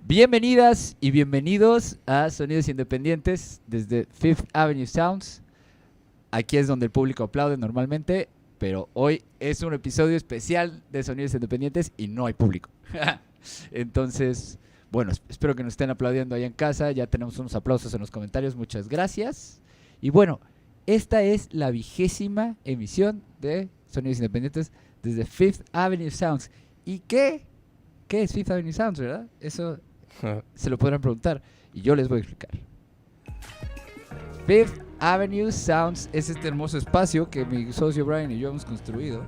Bienvenidas y bienvenidos a Sonidos Independientes desde Fifth Avenue Sounds. Aquí es donde el público aplaude normalmente, pero hoy es un episodio especial de Sonidos Independientes y no hay público. Entonces, bueno, espero que nos estén aplaudiendo ahí en casa. Ya tenemos unos aplausos en los comentarios, muchas gracias. Y bueno, esta es la 20ª emisión de Sonidos Independientes desde Fifth Avenue Sounds. ¿Y qué es Fifth Avenue Sounds, verdad? Eso se lo podrán preguntar y yo les voy a explicar. Fifth Avenue Sounds es este hermoso espacio que mi socio Brian y yo hemos construido.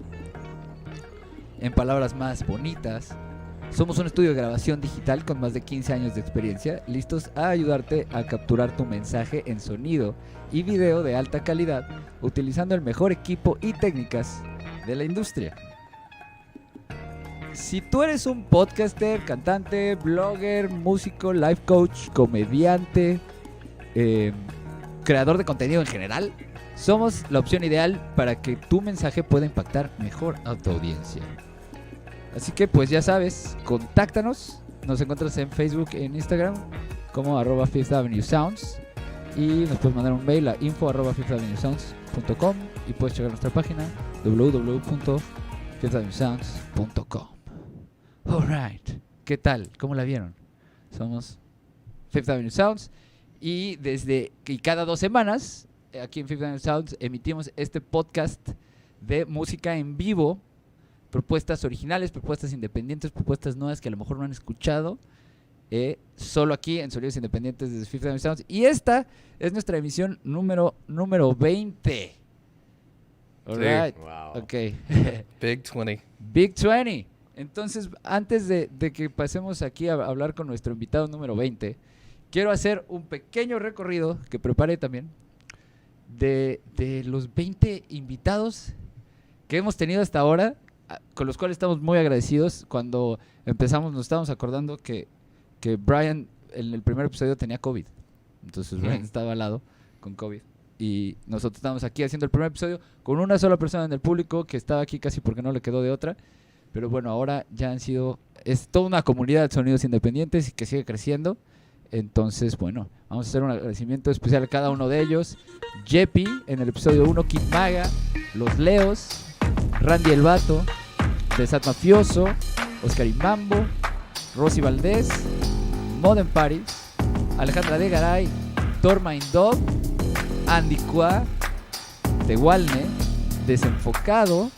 En palabras más bonitas, somos un estudio de grabación digital con más de 15 años de experiencia, listos a ayudarte a capturar tu mensaje en sonido y video de alta calidad, utilizando el mejor equipo y técnicas de la industria. Si tú eres un podcaster, cantante, blogger, músico, life coach, comediante, creador de contenido en general, somos la opción ideal para que tu mensaje pueda impactar mejor a tu audiencia. Así que pues ya sabes, contáctanos, nos encuentras en Facebook e en Instagram como @Fifth Avenue Sounds y nos puedes mandar un mail a info@fifthavanuesounds.com y puedes checar nuestra página www.fifthavanuesounds.com. Alright, ¿qué tal? ¿Cómo la vieron? Somos Fifth Avenue Sounds y cada 2 semanas aquí en Fifth Avenue Sounds emitimos este podcast de música en vivo, propuestas originales, propuestas independientes, propuestas nuevas que a lo mejor no han escuchado, solo aquí en Sonidos Independientes desde Fifth Avenue Sounds. Y esta es nuestra emisión número 20. Alright, sí. Wow. Ok. Big 20. Big 20. Entonces, antes de que pasemos aquí a hablar con nuestro invitado número 20, quiero hacer un pequeño recorrido que preparé también de los 20 invitados que hemos tenido hasta ahora, con los cuales estamos muy agradecidos. Cuando empezamos nos estábamos acordando que Brian en el primer episodio tenía COVID. Entonces Brian estaba al lado con COVID. Y nosotros estamos aquí haciendo el primer episodio con una sola persona en el público que estaba aquí casi porque no le quedó de otra. Pero bueno, ahora ya es toda una comunidad de Sonidos Independientes y que sigue creciendo. Entonces, bueno, vamos a hacer un agradecimiento especial a cada uno de ellos. Jeppy en el episodio 1, Kid Maga, Los Leos, Randy el Vato, Desat Mafioso, Oscar Imambo, Rosy Valdés, Modern Paris, Alejandra de Garay, Tormain Dog, Andy Qua, Tehualne, Desenfocado,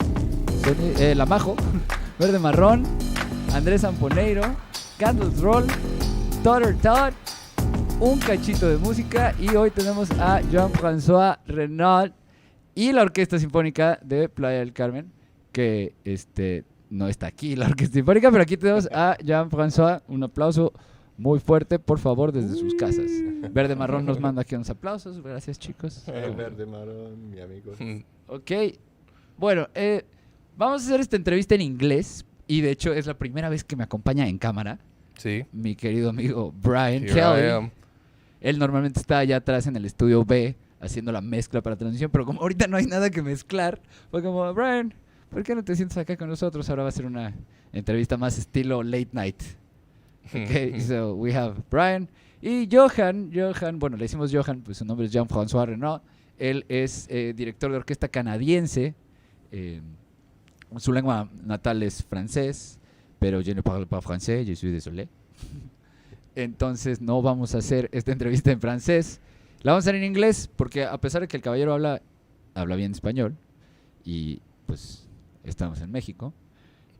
La Majo, Verde Marrón, Andrés Zamponeiro, Candles Roll, Totter Todd, un cachito de música, y hoy tenemos a Jean Francois Renaud y la Orquesta Sinfónica de Playa del Carmen, que no está aquí la Orquesta Sinfónica, pero aquí tenemos a Jean Francois. Un aplauso muy fuerte, por favor, desde sus casas. Verde Marrón nos manda aquí unos aplausos. Gracias, chicos. Verde Marrón, mi amigo. Ok, bueno, vamos a hacer esta entrevista en inglés, y de hecho es la primera vez que me acompaña en cámara. Sí. Mi querido amigo Brian Here I Kelly. am. Él normalmente está allá atrás en el estudio B haciendo la mezcla para transmisión, pero como ahorita no hay nada que mezclar, fue como, Brian, ¿por qué no te sientas acá con nosotros? Ahora va a ser una entrevista más estilo late night. Okay, so we have Brian y Johan, bueno, le decimos Johan, pues su nombre es Jean Francois Renaud. Él es director de orquesta canadiense. Su lengua natal es francés, pero je ne parle pas français, je suis désolé. Entonces no vamos a hacer esta entrevista en francés. La vamos a hacer en inglés, porque a pesar de que el caballero habla bien español, y pues estamos en México,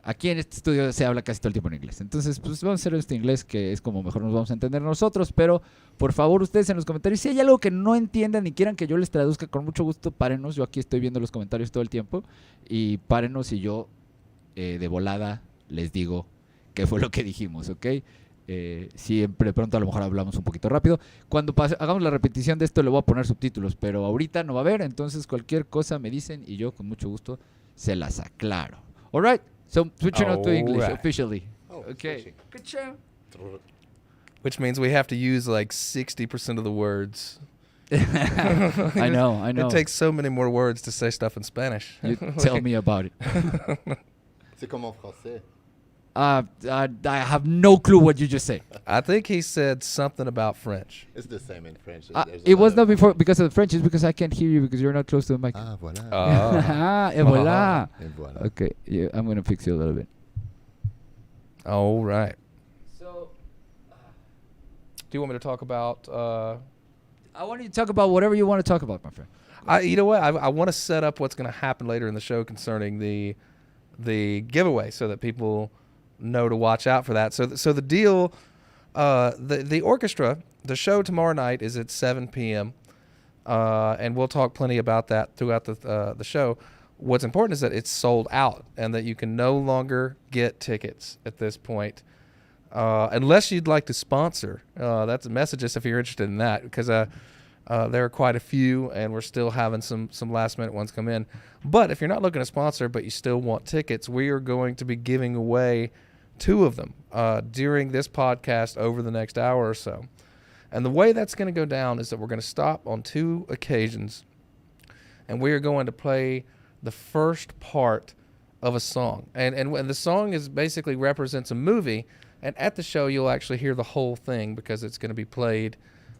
aquí en este estudio se habla casi todo el tiempo en inglés. Entonces pues vamos a hacer este inglés, que es como mejor nos vamos a entender nosotros. Pero por favor, ustedes en los comentarios, si hay algo que no entiendan y quieran que yo les traduzca, con mucho gusto, párenos. Yo aquí estoy viendo los comentarios todo el tiempo, y párenos y yo de volada les digo qué fue lo que dijimos, ¿ok? Siempre pronto a lo mejor hablamos un poquito rápido. Cuando hagamos la repetición de esto le voy a poner subtítulos, pero ahorita no va a haber. Entonces cualquier cosa me dicen y yo con mucho gusto se las aclaro. Alright, so switching out to English officially. Okay, good show. Which means we have to use like 60% of the words. I know. It takes so many more words to say stuff in Spanish. You tell me about it. C'est comme en français. I have no clue what you just said. I think he said something about French. It's the same in French. It was not before because of the French. It's because I can't hear you because you're not close to the mic. Ah, voilà. Et voilà. Et voilà. Okay, yeah, I'm gonna fix you a little bit. All right. So, Do you want me to talk about? I want you to talk about whatever you want to talk about, my friend. You know what? I want to set up what's going to happen later in the show concerning the giveaway, so that people know to watch out for that. So the deal, the orchestra, the show tomorrow night is at 7 p.m. And we'll talk plenty about that throughout the show. What's important is that it's sold out and that you can no longer get tickets at this point, unless you'd like to sponsor. That's a message us if you're interested in that, because there are quite a few, and we're still having some last minute ones come in. But if you're not looking to sponsor, but you still want tickets, we are going to be giving away 2 of them during this podcast over the next hour or so. And the way that's going to go down is that we're going to stop on 2 occasions, and we are going to play the first part of a song. And the song is basically represents a movie, and at the show you'll actually hear the whole thing because it's going to be played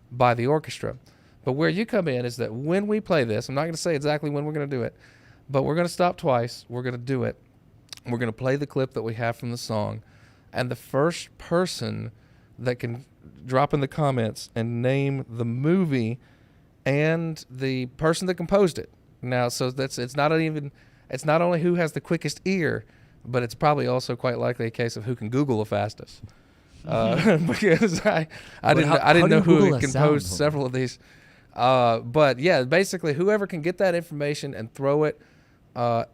by the orchestra. But where you come in is that when we play this, I'm not going to say exactly when we're going to do it, but we're going to stop twice. We're going to do it. We're going to play the clip that we have from the song, and the first person that can drop in the comments and name the movie and the person that composed it. Now, so it's not only who has the quickest ear, but it's probably also quite likely a case of who can Google the fastest. Because I didn't know who had composed several of these. But yeah, basically whoever can get that information and throw it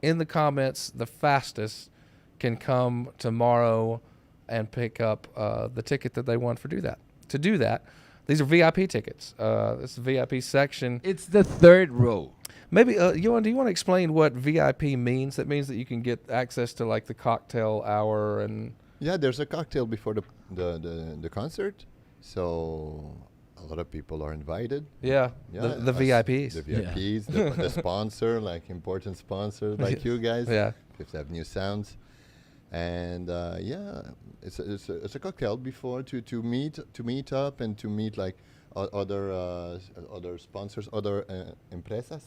in the comments the fastest can come tomorrow and pick up the ticket that they want to do that. These are VIP tickets. This is the VIP section. It's the 3rd row. Maybe, Johan, do you want to explain what VIP means? That means that you can get access to like the cocktail hour and... Yeah, there's a cocktail before the concert, so a lot of people are invited. Yeah, the VIPs. The VIPs, the sponsor, like important sponsors like you guys. Yeah. Fifth Avenue Sounds. And it's a cocktail before to meet up and to meet like other sponsors, other empresas.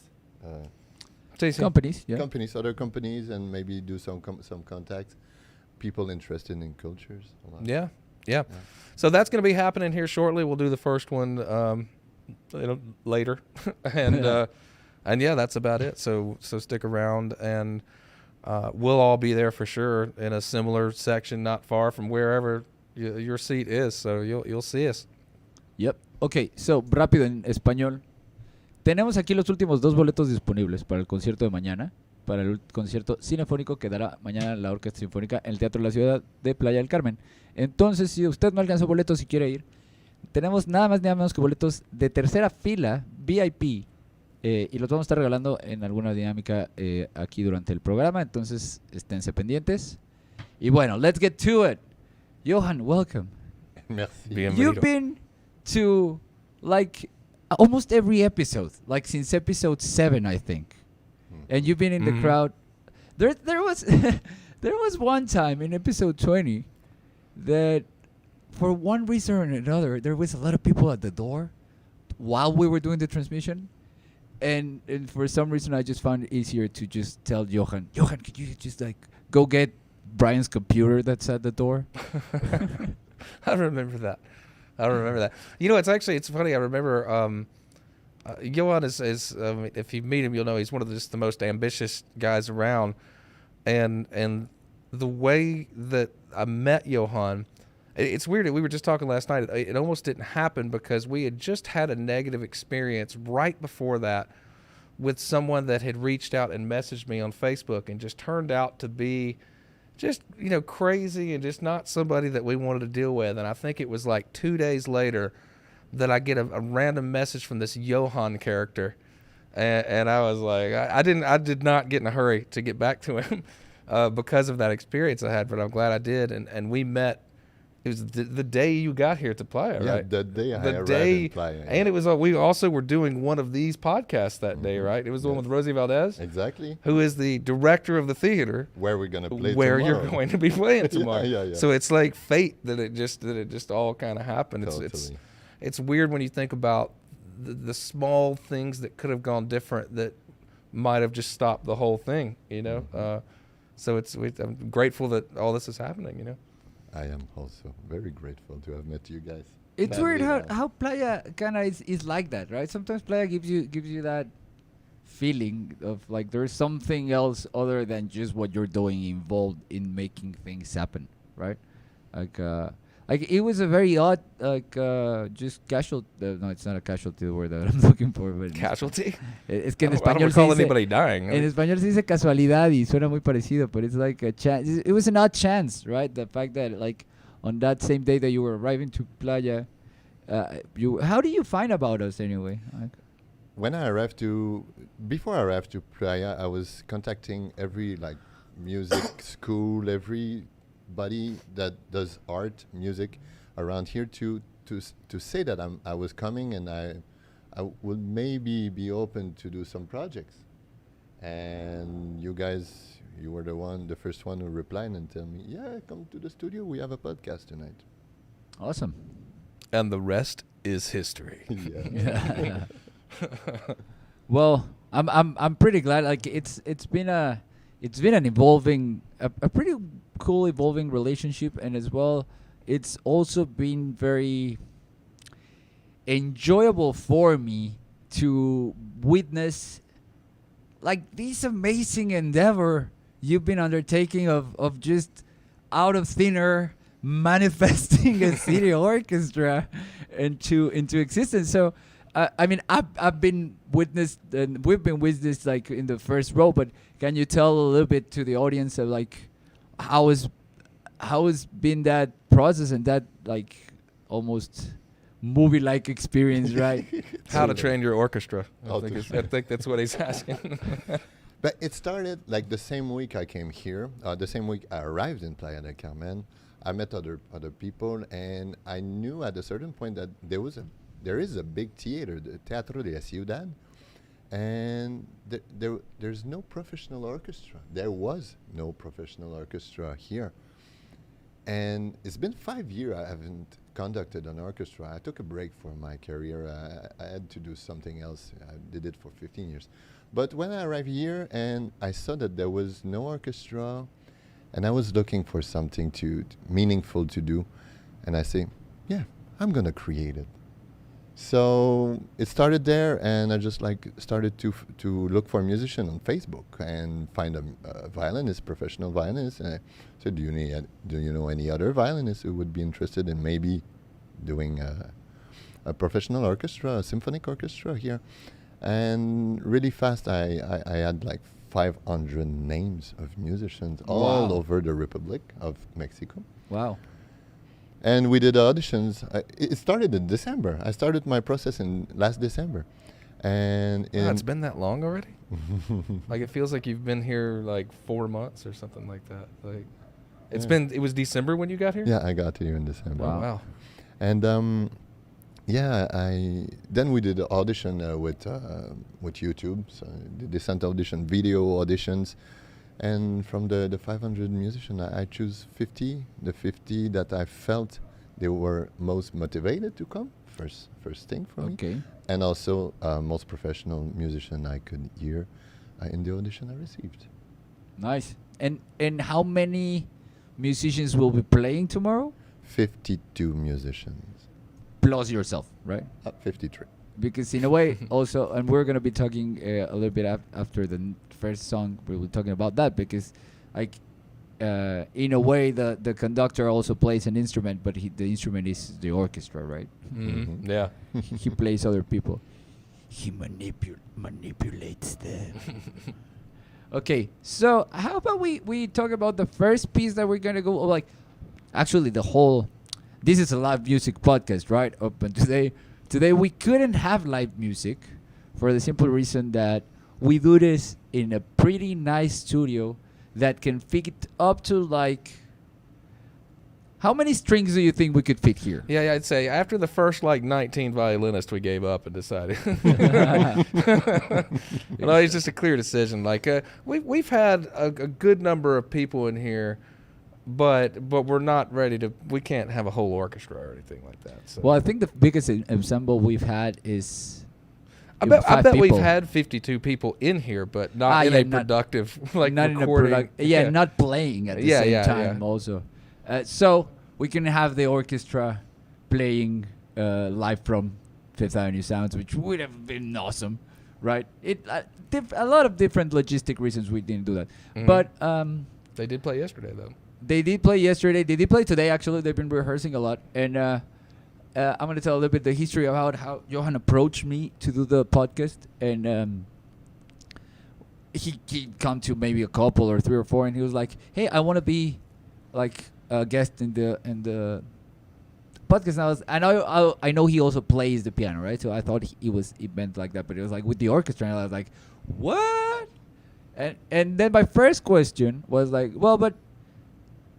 Companies, yeah. Other companies, and maybe do some contacts. People interested in cultures. Yeah. So that's going to be happening here shortly. We'll do the first one later, and yeah, that's about it. So stick around, and we'll all be there for sure in a similar section, not far from wherever your seat is. So you'll see us. Yep. Okay, so rápido en español. Tenemos aquí los últimos 2 boletos disponibles para el concierto de mañana, para el concierto Cinefónico que dará mañana la Orquesta Sinfónica en el Teatro de la Ciudad de Playa del Carmen. Entonces, si usted no alcanzó boletos y quiere ir, tenemos nada más ni nada menos que boletos de tercera fila, VIP, y los vamos a estar regalando en alguna dinámica aquí durante el programa. Entonces, esténse pendientes. Y bueno, let's get to it. Johan, welcome. Merci. Bienvenido. You've been to like almost every episode, like since episode 7, I think. And you've been in the crowd. There was there was one time in episode 20 that for one reason or another there was a lot of people at the door while we were doing the transmission, and for some reason I just found it easier to just tell Johan, could you just like go get Brian's computer that's at the door? I remember that. You know, it's funny. I remember Johan is if you meet him, you'll know he's one of the most ambitious guys around. And the way that I met Johan, it's weird. We were just talking last night. It almost didn't happen because we had just had a negative experience right before that with someone that had reached out and messaged me on Facebook and just turned out to be just, crazy and just not somebody that we wanted to deal with. And I think it was like 2 days later that I get a random message from this Johan character. And I was like, I did not get in a hurry to get back to him because of that experience I had, but I'm glad I did. And we met It was the day you got here to Playa, Yeah, right? the day I The arrived day, in Playa. and it was we also were doing one of these podcasts that day, right? It was the one Yes. with Rosie Valdez, Exactly. who is the director of the theater Where we're gonna play where tomorrow. you're going to be playing tomorrow. Yeah. So it's like fate that it just all kind of happened. Totally. It's weird when you think about the small things that could have gone different that might have just stopped the whole thing, you know. So I'm grateful that all this is happening, you know. I am also very grateful to have met you guys. It's Badly weird now. how Playa kind of is like that, right? Sometimes Playa gives you that feeling of like there's something else other than just what you're doing involved in making things happen, right? Like it was a very odd just casual. No, it's not a casualty word that I'm looking for, but Casualty? Es que en I don't español recall se dice, anybody dying. en español se dice casualidad y suena muy parecido, but it's like a chance. It was an odd chance, right? The fact that like on that same day that you were arriving to Playa, how do you find about us anyway? Before I arrived to Playa, I was contacting every like music school, everybody that does art, music around here to say that I was coming and I would maybe be open to do some projects. And you guys, you were the first one who replied and tell me, yeah, come to the studio. We have a podcast tonight. Awesome. And the rest is history. Yeah. Well, I'm pretty glad. Like it's been an evolving, a pretty cool evolving relationship, and as well, it's also been very enjoyable for me to witness like this amazing endeavor you've been undertaking of just out of thin air manifesting a city orchestra into existence. So I mean, I've been witnessed, and we've been witnessed like in the first row. But can you tell a little bit to the audience of like how has been that process and that like almost movie-like experience, right? How to train your orchestra. How I to think that's what he's asking. But it started like the same week I came here, the same week I arrived in Playa del Carmen. I met other people, and I knew at a certain point that there is a big theater, the Teatro de la Ciudad, and there's no professional orchestra. There was no professional orchestra here. And it's been 5 years I haven't conducted an orchestra. I took a break for my career. I had to do something else. I did it for 15 years. But when I arrived here and I saw that there was no orchestra, and I was looking for something meaningful to do, and I say, yeah, I'm going to create it. So it started there, and I just started to look for a musician on Facebook and find a violinist, professional violinist. And I said, do you know any other violinists who would be interested in maybe doing a professional orchestra, a symphonic orchestra here? And really fast, I had like 500 names of musicians all over the Republic of Mexico. Wow. And we did auditions. It started in December. I started my process in last December. And It's been that long already? Like it feels like you've been here like 4 months or something like that. Like it was December when you got here? Yeah, I got here in December. Wow. And then we did the audition with YouTube. So they sent audition video auditions. And from the 500 musicians, I choose 50, the 50 that I felt they were most motivated to come, first thing for me. And also most professional musician I could hear in the audition I received. Nice. And how many musicians will be playing tomorrow? 52 musicians. Plus yourself, right? 53. Because in a way, also, and we're going to be talking a little bit after the first song, we were talking about that, because like in a way the conductor also plays an instrument, but the instrument is the orchestra, right? Mm-hmm. Yeah. He plays other people. He manipulates them. Okay, so how about we talk about the first piece that we're going to go, like, actually this is a live music podcast, right? And today we couldn't have live music for the simple reason that we do this in a pretty nice studio that can fit up to like How many strings do you think we could fit here? Yeah, I'd say after the first 19 violinists, we gave up and decided. It's just a clear decision. We've had a good number of people in here, but we're not ready to. We can't have a whole orchestra or anything like that. So. Well, I think the biggest ensemble we've had is. I bet people. we've had 52 people in here, but not in a productive not recording. Not playing at the same time also. So we can have the orchestra playing live from Fifth Avenue Sounds, which would have been awesome, right? A lot of different logistic reasons we didn't do that. Mm-hmm. But they did play yesterday, though. They did play yesterday. They did play today, actually. They've been rehearsing a lot. And I'm going to tell a little bit the history about how Johan approached me to do the podcast. And he come to maybe a couple or 3 or 4, and he was like, hey, I want to be like a guest in the podcast. And I know he also plays the piano, right? So I thought it meant like that, but it was like with the orchestra, and I was like, what? And then my first question was like, well, but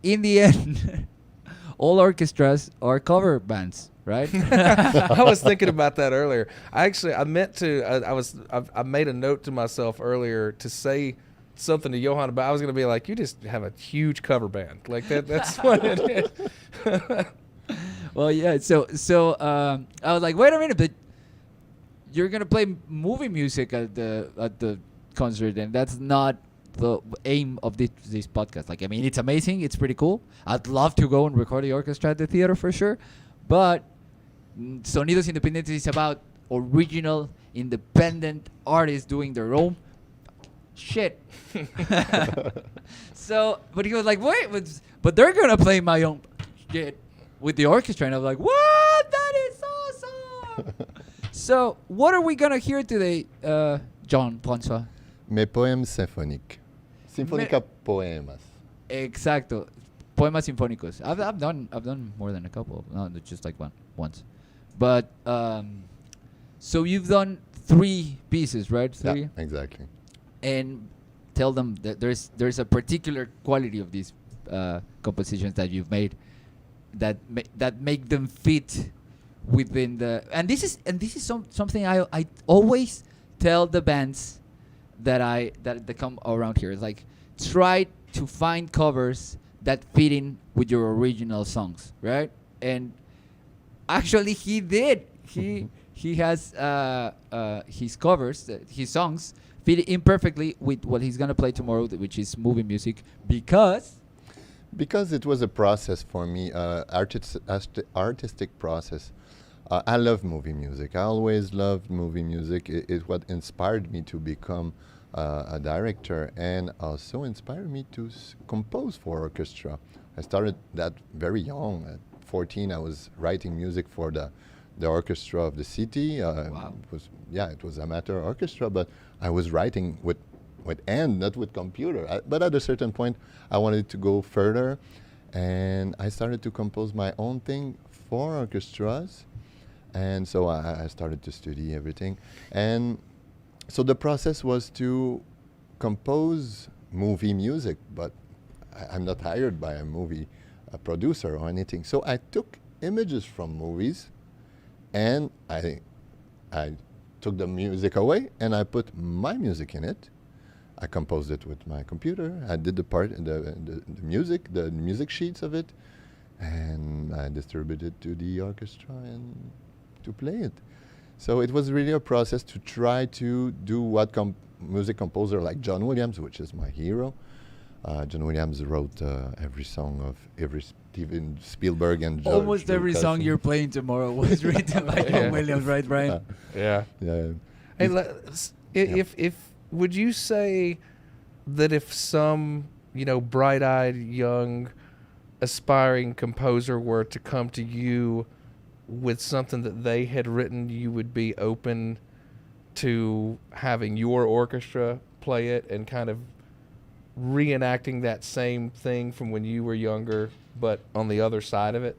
in the end, all orchestras are cover bands, right? I was thinking about that earlier. I meant to. I made a note to myself earlier to say something to Johan about. I was going to be like, you just have a huge cover band, like that. That's what it is. Well, yeah. So I was like, wait a minute, but you're gonna play movie music at the concert, and that's not the aim of this podcast. Like, I mean, it's amazing, it's pretty cool. I'd love to go and record the orchestra at the theater for sure, but Sonidos Independientes is about original, independent artists doing their own shit. So, but he was like, wait, but they're gonna play my own shit with the orchestra, and I was like, what? That is awesome. So, what are we gonna hear today, Jean Francois? Mes poèmes symphoniques. Sinfónica poemas. Exacto. Poemas sinfónicos. I've done more than a couple. No, just like once. But so you've done 3 pieces, right? 3? Yeah, exactly. And tell them that there's a particular quality of these compositions that you've made that make them fit within the. And this is something I always tell the bands that come around here. It's like, try to find covers that fit in with your original songs, right? And actually, he did. He has his covers, his songs fit in perfectly with what he's gonna play tomorrow, which is movie music, because it was a process for me, artistic process. I love movie music. I always loved movie music. It what inspired me to become a director, and also inspired me to compose for orchestra. I started that very young. At 14, I was writing music for the orchestra of the city. Wow. It was amateur orchestra, but I was writing with hand, not with computer. But at a certain point, I wanted to go further, and I started to compose my own thing for orchestras. And so I started to study everything. And so the process was to compose movie music, but I'm not hired by a movie producer or anything. So I took images from movies, and I took the music away, and I put my music in it. I composed it with my computer. I did the music sheets of it, and I distributed it to the orchestra and to play it. So it was really a process to try to do what music composer like John Williams, which is my hero. John Williams wrote every song of every Steven Spielberg and George almost every Lucas. song you're playing tomorrow was written by John Williams, right, Brian? Yeah. Hey, if would you say that if some bright-eyed young aspiring composer were to come to you with something that they had written, you would be open to having your orchestra play it and kind of reenacting that same thing from when you were younger, but on the other side of it?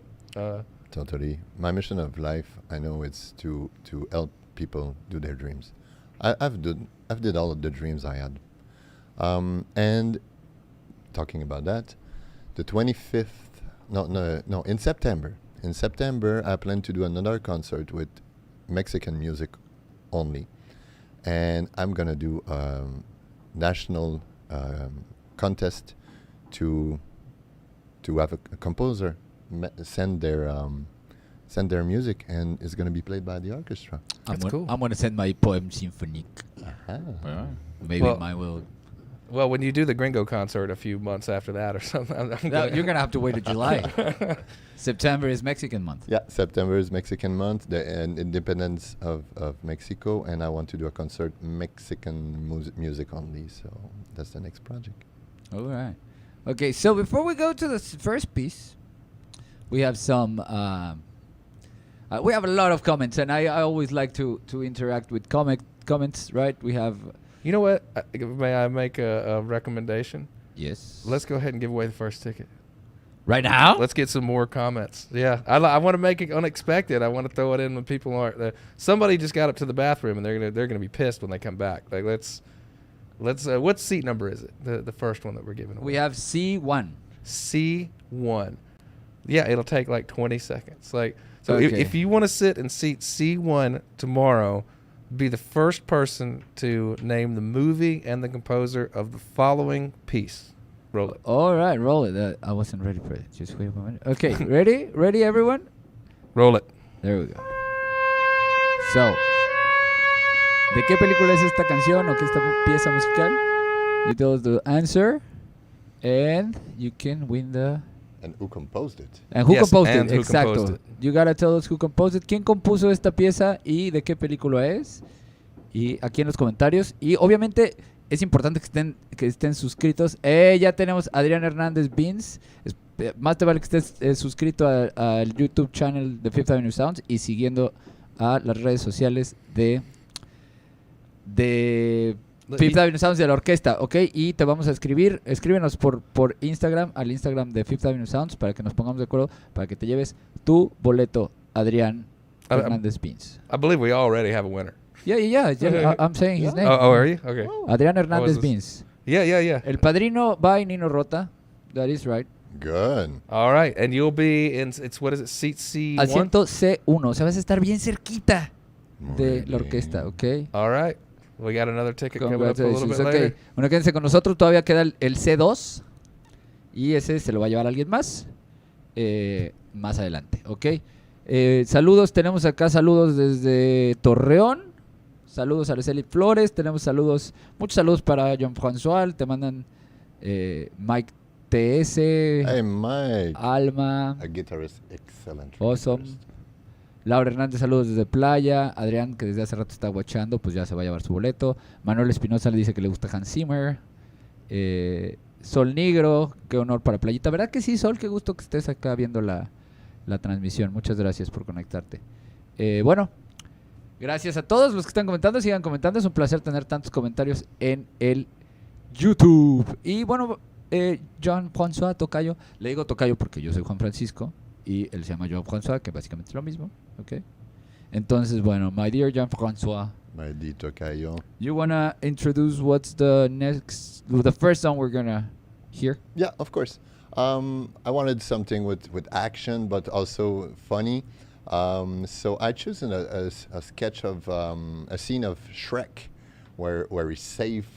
Totally. My mission of life, I know, it's to help people do their dreams. I've did all of the dreams I had. And talking about that, the 25th No. In September. In September, I plan to do another concert with Mexican music only, and I'm gonna do national contest to have a composer send their music, and it's gonna be played by the orchestra. That's cool. I'm gonna send my poem symphonique. Maybe Well, mine will. Well, when you do the Gringo concert a few months after that or something, You're gonna have to wait till July. September is Mexican month. Yeah, September is Mexican month, and independence of Mexico, and I want to do a concert Mexican music only. So that's the next project. All right. Okay, so before we go to the first piece, we have some. We have a lot of comments, and I always like to interact with comments. Right? We have. You know what? May I make a recommendation? Yes. Let's go ahead and give away the first ticket. Right now? Let's get some more comments. Yeah, I want to make it unexpected. I want to throw it in when people aren't there. Somebody just got up to the bathroom and they're gonna be pissed when they come back. Like let's what seat number is it? The first one that we're giving away. We have C1. C1. Yeah, it'll take like 20 seconds. Like so, Okay. if you want to sit in seat C1 tomorrow, be the first person to name the movie and the composer of the following piece. Roll it. All right, roll it. I wasn't ready for it. Just wait a minute. Okay, ready? Ready, everyone? Roll it. There we go. So, ¿de qué película es esta canción o qué esta pieza musical? You tell us the answer, and you can win the. And who composed it? And who Yes, composed and it? who Exacto. composed it. You gotta tell us who composed it. ¿Quién compuso esta pieza y de qué película es? Y aquí en los comentarios. Y obviamente es importante que estén suscritos. Ya tenemos a Adrián Hernández Beans. Más te vale que estés suscrito al YouTube channel de Fifth Avenue Sounds y siguiendo a las redes sociales de Fifth Avenue Sounds de la orquesta, ¿ok? Y te vamos a escríbenos por Instagram, al Instagram de Fifth Avenue Sounds para que nos pongamos de acuerdo, para que te lleves tu boleto, Adrián Hernández Beans. I believe we already have a winner. Yeah, I'm saying his name. Oh, are you? Okay. Adrián Hernández this? Beans. Yeah. El padrino by Nino Rota. That is right. Good. All right, and you'll be in, what is it, seat C1? Asiento C1. O sea, vas a estar bien cerquita de Muy la orquesta, bien. ¿ok? All right. We got another ticket coming up a little bit Congratulations. later. Okay. Bueno, quédense con nosotros. Todavía queda el C2. Y ese se lo va a llevar alguien más. Más adelante, ¿ok? Saludos. Tenemos acá saludos desde Torreón. Saludos a Araceli Flores. Tenemos saludos. Muchos saludos para Jean Francois. Te mandan Mike TS. Hey, Mike. Alma. A guitarist, excellent. Awesome. guitarist. Laura Hernández, saludos desde Playa. Adrián, que desde hace rato está guachando, pues ya se va a llevar su boleto. Manuel Espinosa le dice que le gusta Hans Zimmer. Sol Negro, qué honor para Playita. ¿Verdad que sí, Sol? Qué gusto que estés acá viendo la transmisión. Muchas gracias por conectarte. Bueno, gracias a todos los que están comentando. Sigan comentando. Es un placer tener tantos comentarios en el YouTube. Y bueno, Jean Francois Tocayo. Le digo Tocayo porque yo soy Juan Francisco. Y él se llama Jean Francois, que básicamente es lo mismo, ¿ok? Entonces, bueno, my dear Jean Francois, My Dito Cayo. you wanna introduce what's the first song we're gonna hear? Yeah, of course. I wanted something with action, but also funny. So I chose a sketch of a scene of Shrek, where he saved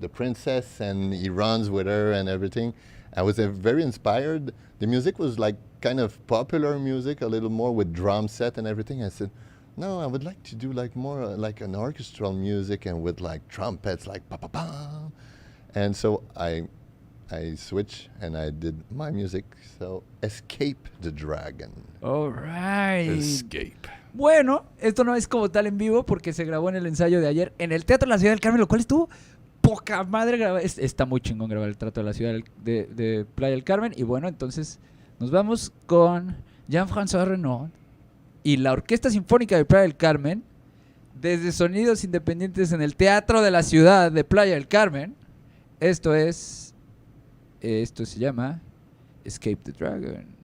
the princess and he runs with her and everything. I was very inspired. The music was like kind of popular music, a little more with drum set and everything. I said, no, I would like to do like more like an orchestral music and with like trumpets, like pa pa pa. And so I switched and I did my music. So Escape the Dragon. All right. Escape. Bueno, esto no es como tal en vivo porque se grabó en el ensayo de ayer en el Teatro de la Ciudad del Carmen, lo cual estuvo poca madre grabar. Está muy chingón grabar el Teatro de la Ciudad de Playa del Carmen. Y bueno, entonces nos vamos con Jean Francois Renaud y la Orquesta Sinfónica de Playa del Carmen desde Sonidos Independientes en el Teatro de la Ciudad de Playa del Carmen. Esto se llama Escape the Dragon.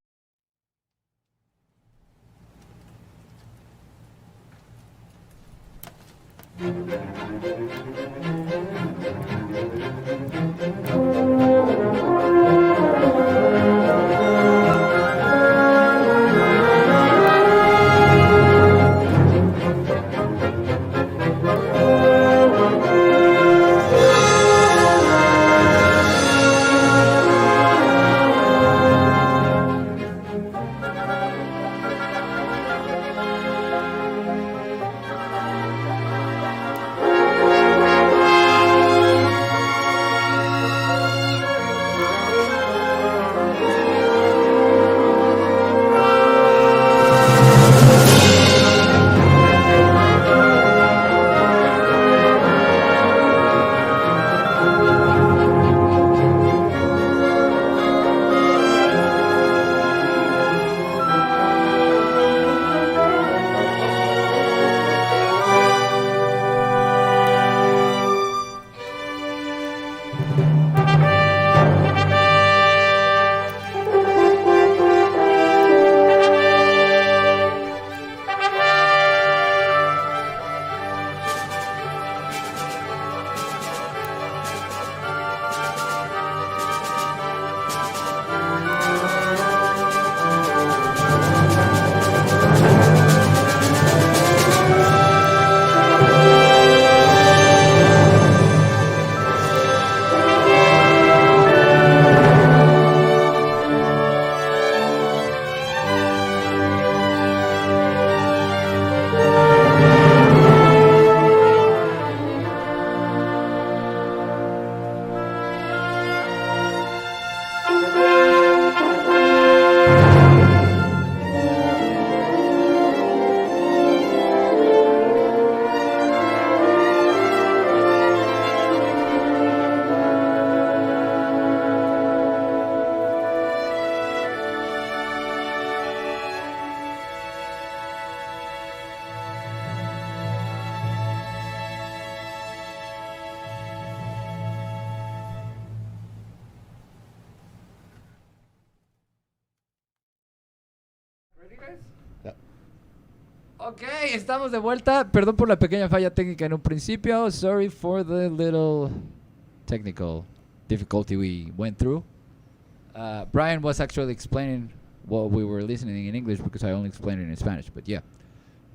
Ready, guys? Yeah. Ok, estamos de vuelta. Perdón por la pequeña falla técnica en un principio. Sorry for the little technical difficulty we went through. Brian was actually explaining what we were listening in English because I only explained it in Spanish. But yeah,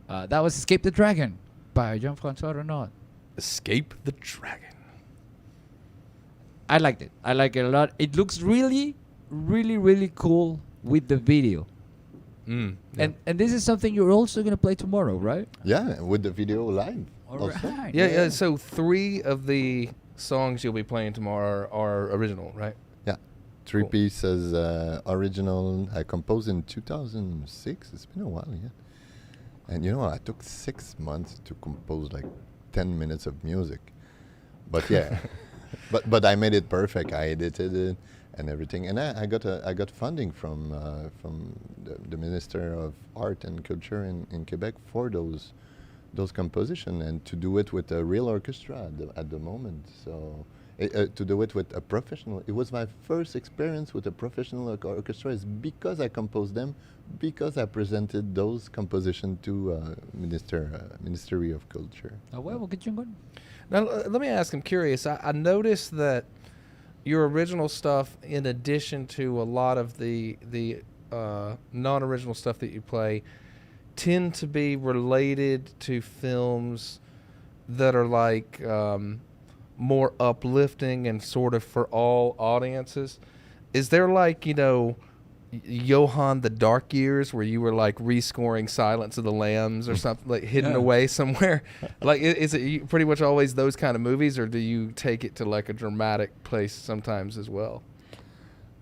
that was Escape the Dragon by Jean Francois Renaud. Escape the Dragon. I liked it. I like it a lot. It looks really, really, really cool with the video. Yeah. And this is something you're also going to play tomorrow, right? Yeah, with the video live. All also. right. Yeah. So 3 of the songs you'll be playing tomorrow are original, right? Yeah. 3 Cool. pieces, original. I composed in 2006. It's been a while, yeah. And I took 6 months to compose like 10 minutes of music. But yeah, but I made it perfect. I edited it and everything. And I got funding from the Minister of Art and Culture in Quebec for those compositions and to do it with a real orchestra at the moment. So to do it with a professional. It was my first experience with a professional orchestra is because I composed them, because I presented those compositions to Ministry of Culture. Well, qué chingón. Now, let me ask, I'm curious. I noticed that your original stuff, in addition to a lot of the non-original stuff that you play, tend to be related to films that are like more uplifting and sort of for all audiences. Is there like, Johann the Dark Years where you were like rescoring Silence of the Lambs or something, like hidden away somewhere? Like, is it pretty much always those kind of movies, or do you take it to like a dramatic place sometimes as well?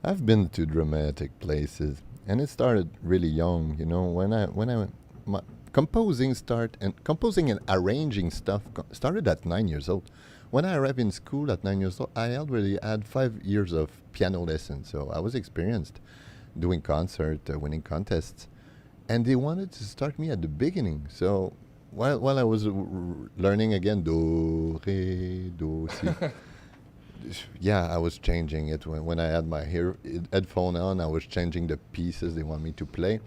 I've been to dramatic places, and it started really young. Composing and arranging stuff started at 9 years old. When I arrived in school at 9 years old, I already had 5 years of piano lessons, so I was experienced doing concerts, winning contests, and they wanted to start me at the beginning. So while I was learning again, do, re, do, si, yeah, I was changing it. When I had my headphone on, I was changing the pieces they want me to play,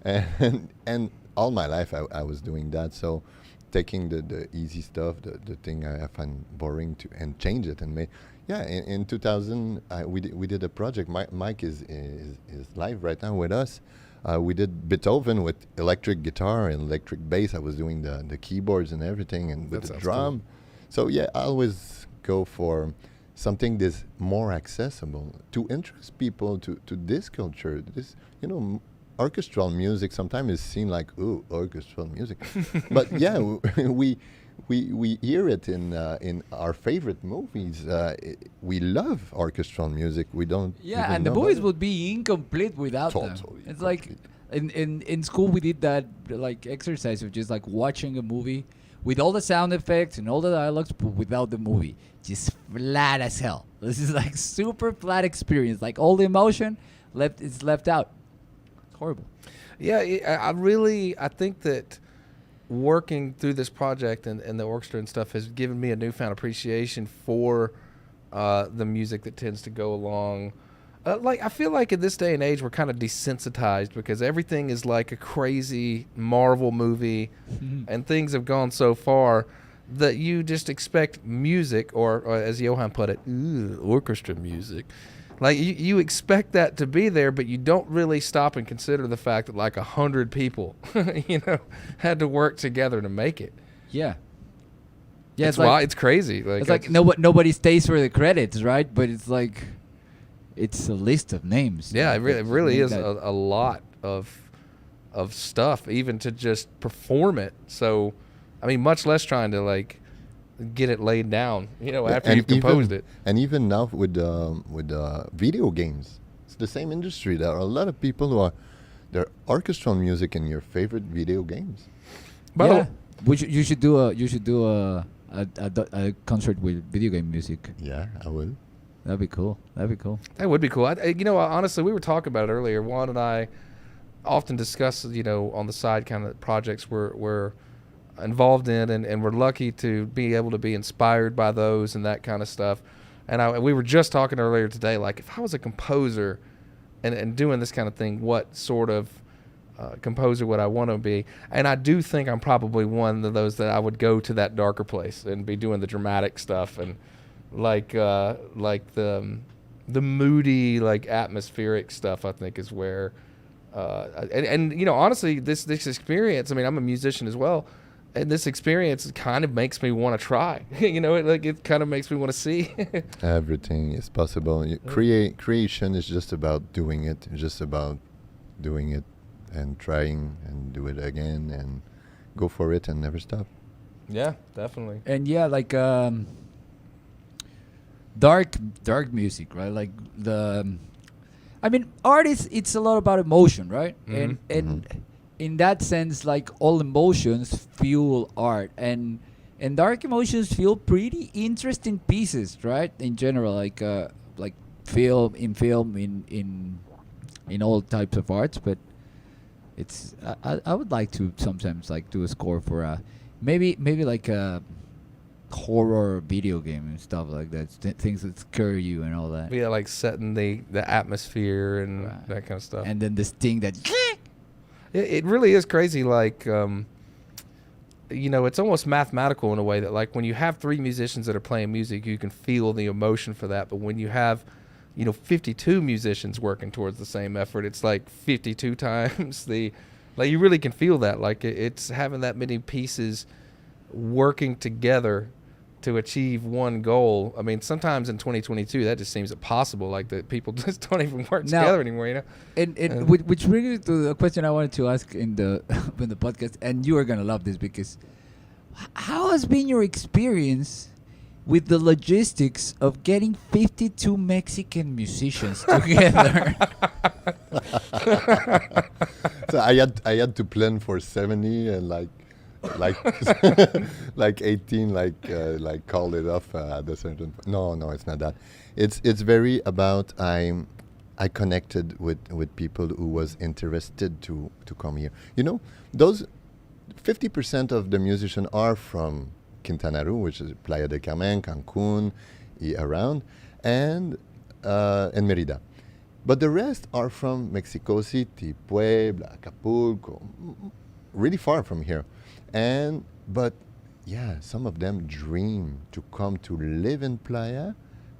and all my life I was doing that. So taking the easy stuff, the thing I find boring, and change it and make. Yeah, in 2000 we did a project. Mike is live right now with us. We did Beethoven with electric guitar and electric bass. I was doing the keyboards and everything, and with the drum. Cool. So yeah, I always go for something that's more accessible to interest people to this culture. This orchestral music sometimes is seen like, ooh, orchestral music, but yeah, we hear it in our favorite movies. We love orchestral music. We don't. Yeah, and the movies would be incomplete without them. It's like in school we did that like exercise of just like watching a movie with all the sound effects and all the dialogues, but without the movie, just flat as hell. This is like super flat experience. Like all the emotion is left out. It's horrible. Yeah, I think that working through this project and the orchestra and stuff has given me a newfound appreciation for the music that tends to go along. I feel like in this day and age we're kind of desensitized because everything is like a crazy Marvel movie, and things have gone so far that you just expect music, or as Johann put it, orchestra music. Like you expect that to be there, but you don't really stop and consider the fact that like 100 people, had to work together to make it. Yeah. Yeah, it's crazy. It's like nobody stays for the credits, right? But it's like it's a list of names. Yeah, it really is a lot of stuff, even to just perform it. So, I mean, much less trying to like get it laid down, after you've composed it. And even now with video games, it's the same industry. There are a lot of people who are their orchestral music in your favorite video games. But you should do a concert with video game music. Yeah, I will. That'd be cool. That would be cool. Honestly, we were talking about it earlier. Juan and I often discuss, on the side kind of projects we're involved in, and we're lucky to be able to be inspired by those and that kind of stuff. And we were just talking earlier today, like if I was a composer and doing this kind of thing, what sort of composer what I want to be. And I do think I'm probably one of those that I would go to that darker place and be doing the dramatic stuff and like the moody, like atmospheric stuff. I think is where and you know, honestly, this experience. I mean, I'm a musician as well. And this experience kind of makes me want to try. You know, it kind of makes me want to see. Everything is possible. Creation is just about doing it. It's just about doing it and trying and do it again and go for it and never stop. Yeah, definitely. And yeah, like dark music, right? Like I mean, art is, it's a lot about emotion, right? Mhm. And in that sense, like all emotions fuel art, and dark emotions feel pretty interesting pieces, right? In general, like film, in all types of arts. But it's I would like to sometimes like do a score for a maybe like a horror video game and stuff like that. Things that scare you and all that. Yeah, like setting the atmosphere and Right. that kind of stuff. And then this thing that It really is crazy. Like, you know, it's almost mathematical in a way that, like, when you have three musicians that are playing music, you can feel the emotion for that. But when you have, you know, 52 musicians working towards the same effort, it's like 52 times the, like, you really can feel that. Like, it's having that many pieces working together to achieve one goal. I mean, sometimes in 2022, that just seems impossible. Like, that people just don't even work Now- together anymore, you know? And which brings me to the question I wanted to ask in the in the podcast, and you are gonna love this because how has been your experience with the logistics of getting 52 Mexican musicians together? So I had to plan for 70 and like like 18 like called it off at a certain point. No, it's not that. It's very about I connected with people who was interested to come here. You know, those 50% of the musicians are from Quintana Roo, which is Playa del Carmen, Cancun, around, and Merida. But the rest are from Mexico City, Puebla, Acapulco, really far from here. But yeah, some of them dream to come to live in Playa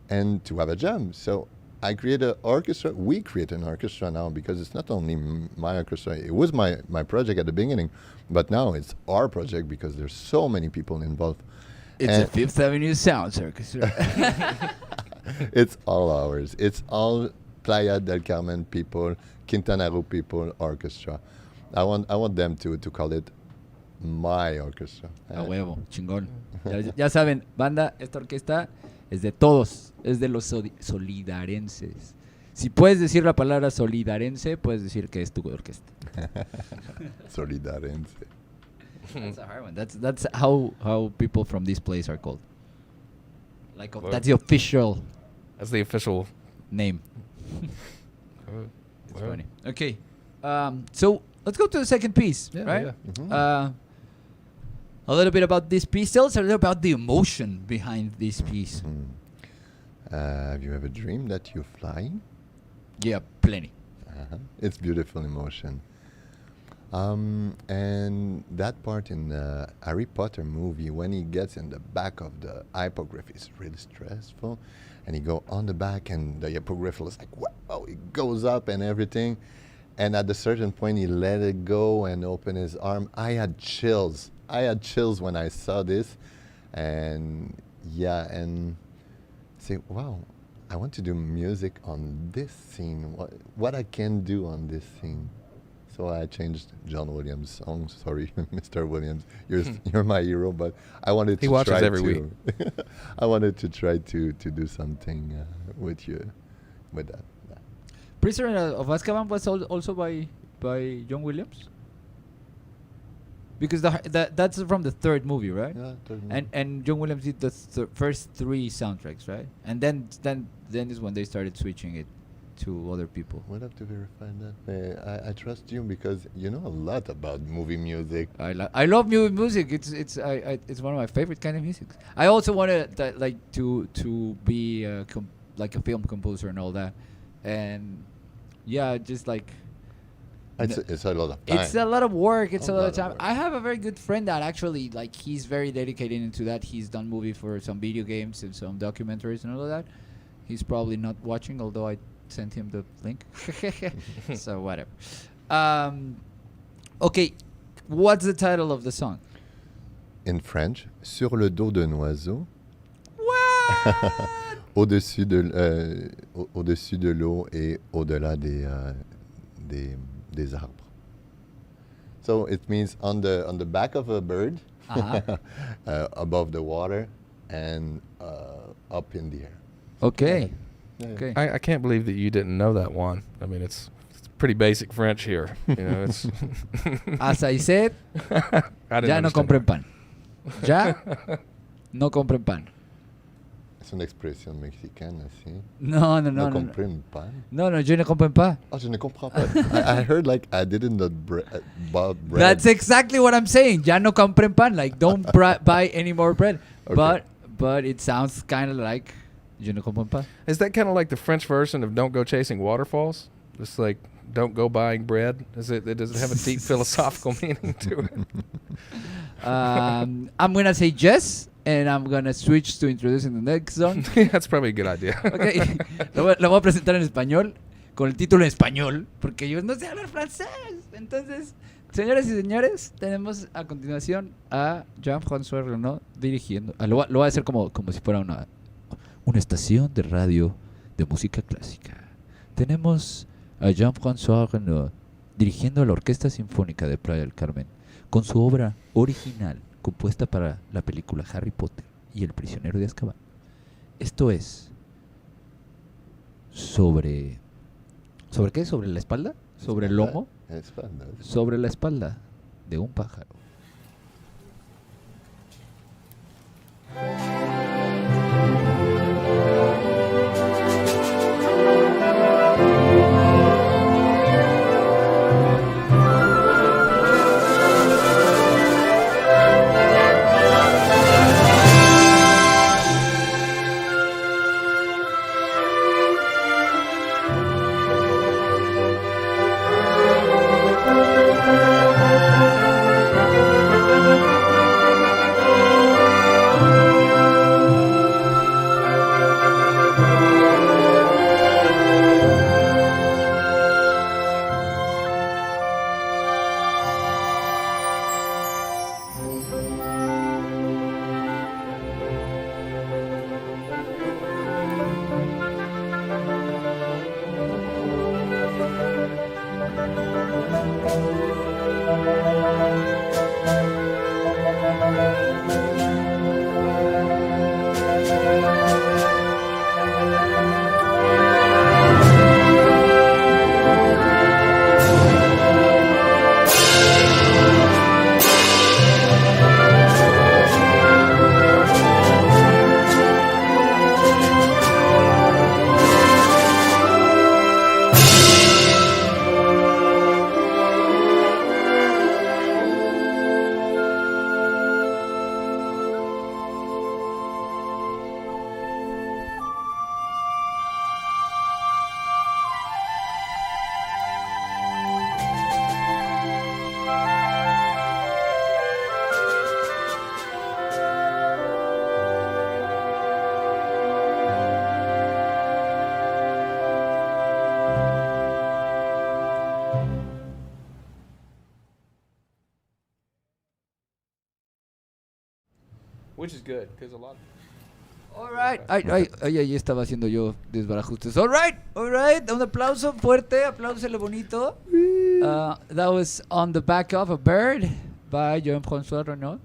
and to have a jam. So I create an orchestra. We create an orchestra now because it's not only my orchestra. It was my project at the beginning, but now it's our project because there's so many people involved. It's a Fifth Avenue Sounds Orchestra. It's all ours. It's all Playa del Carmen people, Quintana Roo people orchestra. I want them to call it my orchestra. A huevo, chingón. Ya saben, banda, esta orquesta es de todos, es de los solidarenses. Si puedes decir la palabra solidarense, puedes decir que es tu orquesta. Solidarense. That's a hard one. That's how people from this place are called. Like Well- that's the official That's the official. name. Oh, It's well. funny. Okay, so let's go to the second piece, Yeah, right? yeah. Mhm. A little bit about this piece. Tell us a little about the emotion behind this piece. Have you ever dreamed that you're flying? Yeah, plenty. It's beautiful emotion. And that part in the Harry Potter movie, when he gets in the back of the hippogriff, is really stressful. And he go on the back and the hippogriff is like, wow, it goes up and everything. And at a certain point, he let it go and open his arm. I had chills. When I saw this. And yeah, and say, wow, I want to do music on this scene. What I can do on this scene. So I changed John Williams' song. Sorry, Mr. Williams, you're my hero. But I wanted He to watches try every to. week. I wanted to try to do something with you, with that. Yeah. Prisoner of Azkaban was also by John Williams. Because that's from the third movie, right? Yeah, totally. And John Williams did the first three soundtracks, right? And then is when they started switching it to other people. We'll have to verify that. I trust you because you know a lot about movie music. I love music. It's one of my favorite kind of music. I also wanted to be like a film composer and all that, and yeah, just like It's a lot of time. It's a lot of work. It's a lot of time. work. I have a very good friend that actually, like, he's very dedicated into that. He's done movie for some video games and some documentaries and all of that. He's probably not watching, although I sent him the link. So whatever. Okay, what's the title of the song? In French, sur le dos d'un oiseau, What? au-dessus au-dessus de l'eau et au-delà des arbres. So it means on the back of a bird, Uh-huh. above the water, and up in the air. Okay. Yeah. Okay. I can't believe that you didn't know that one. I mean, it's pretty basic French here. You know, it's. As I said, I didn't ya no understand compren that. pan. Ya no compren pan. Es una expresión mexicana, sí. No, no, no. No No, comprends pan. no, no, yo no compren pan. Oh, je ne comprends pas. I heard like I didn't know bought bread. That's exactly what I'm saying. Ya no compren pan. Like, don't buy any more bread. Okay. But it sounds kind of like yo no compren pan. Is that kind of like the French version of "Don't go chasing waterfalls"? Just like "Don't go buying bread." Does it have a deep philosophical meaning to it? I'm gonna say yes, and I'm gonna switch to introducing the next song. That's probably a good idea. Okay. Lo voy a presentar en español, con el título en español, porque yo no sé hablar francés. Entonces, señoras y señores, tenemos a continuación a Jean Francois Renaud dirigiendo. Lo voy a hacer como si fuera una estación de radio de música clásica. Tenemos a Jean Francois Renaud dirigiendo la Orquesta Sinfónica de Playa del Carmen con su obra original compuesta para la película Harry Potter y el prisionero de Azkaban. Esto es ¿sobre qué? ¿Sobre la espalda? ¿Sobre el lomo? Espalda. Sobre la espalda de un pájaro. Which is good, because a lot. All right. Ahí estaba haciendo yo desbarajustes. All right. Un aplauso fuerte, apláusele bonito. That was On the Back of a Bird by Jean Francois Renaud,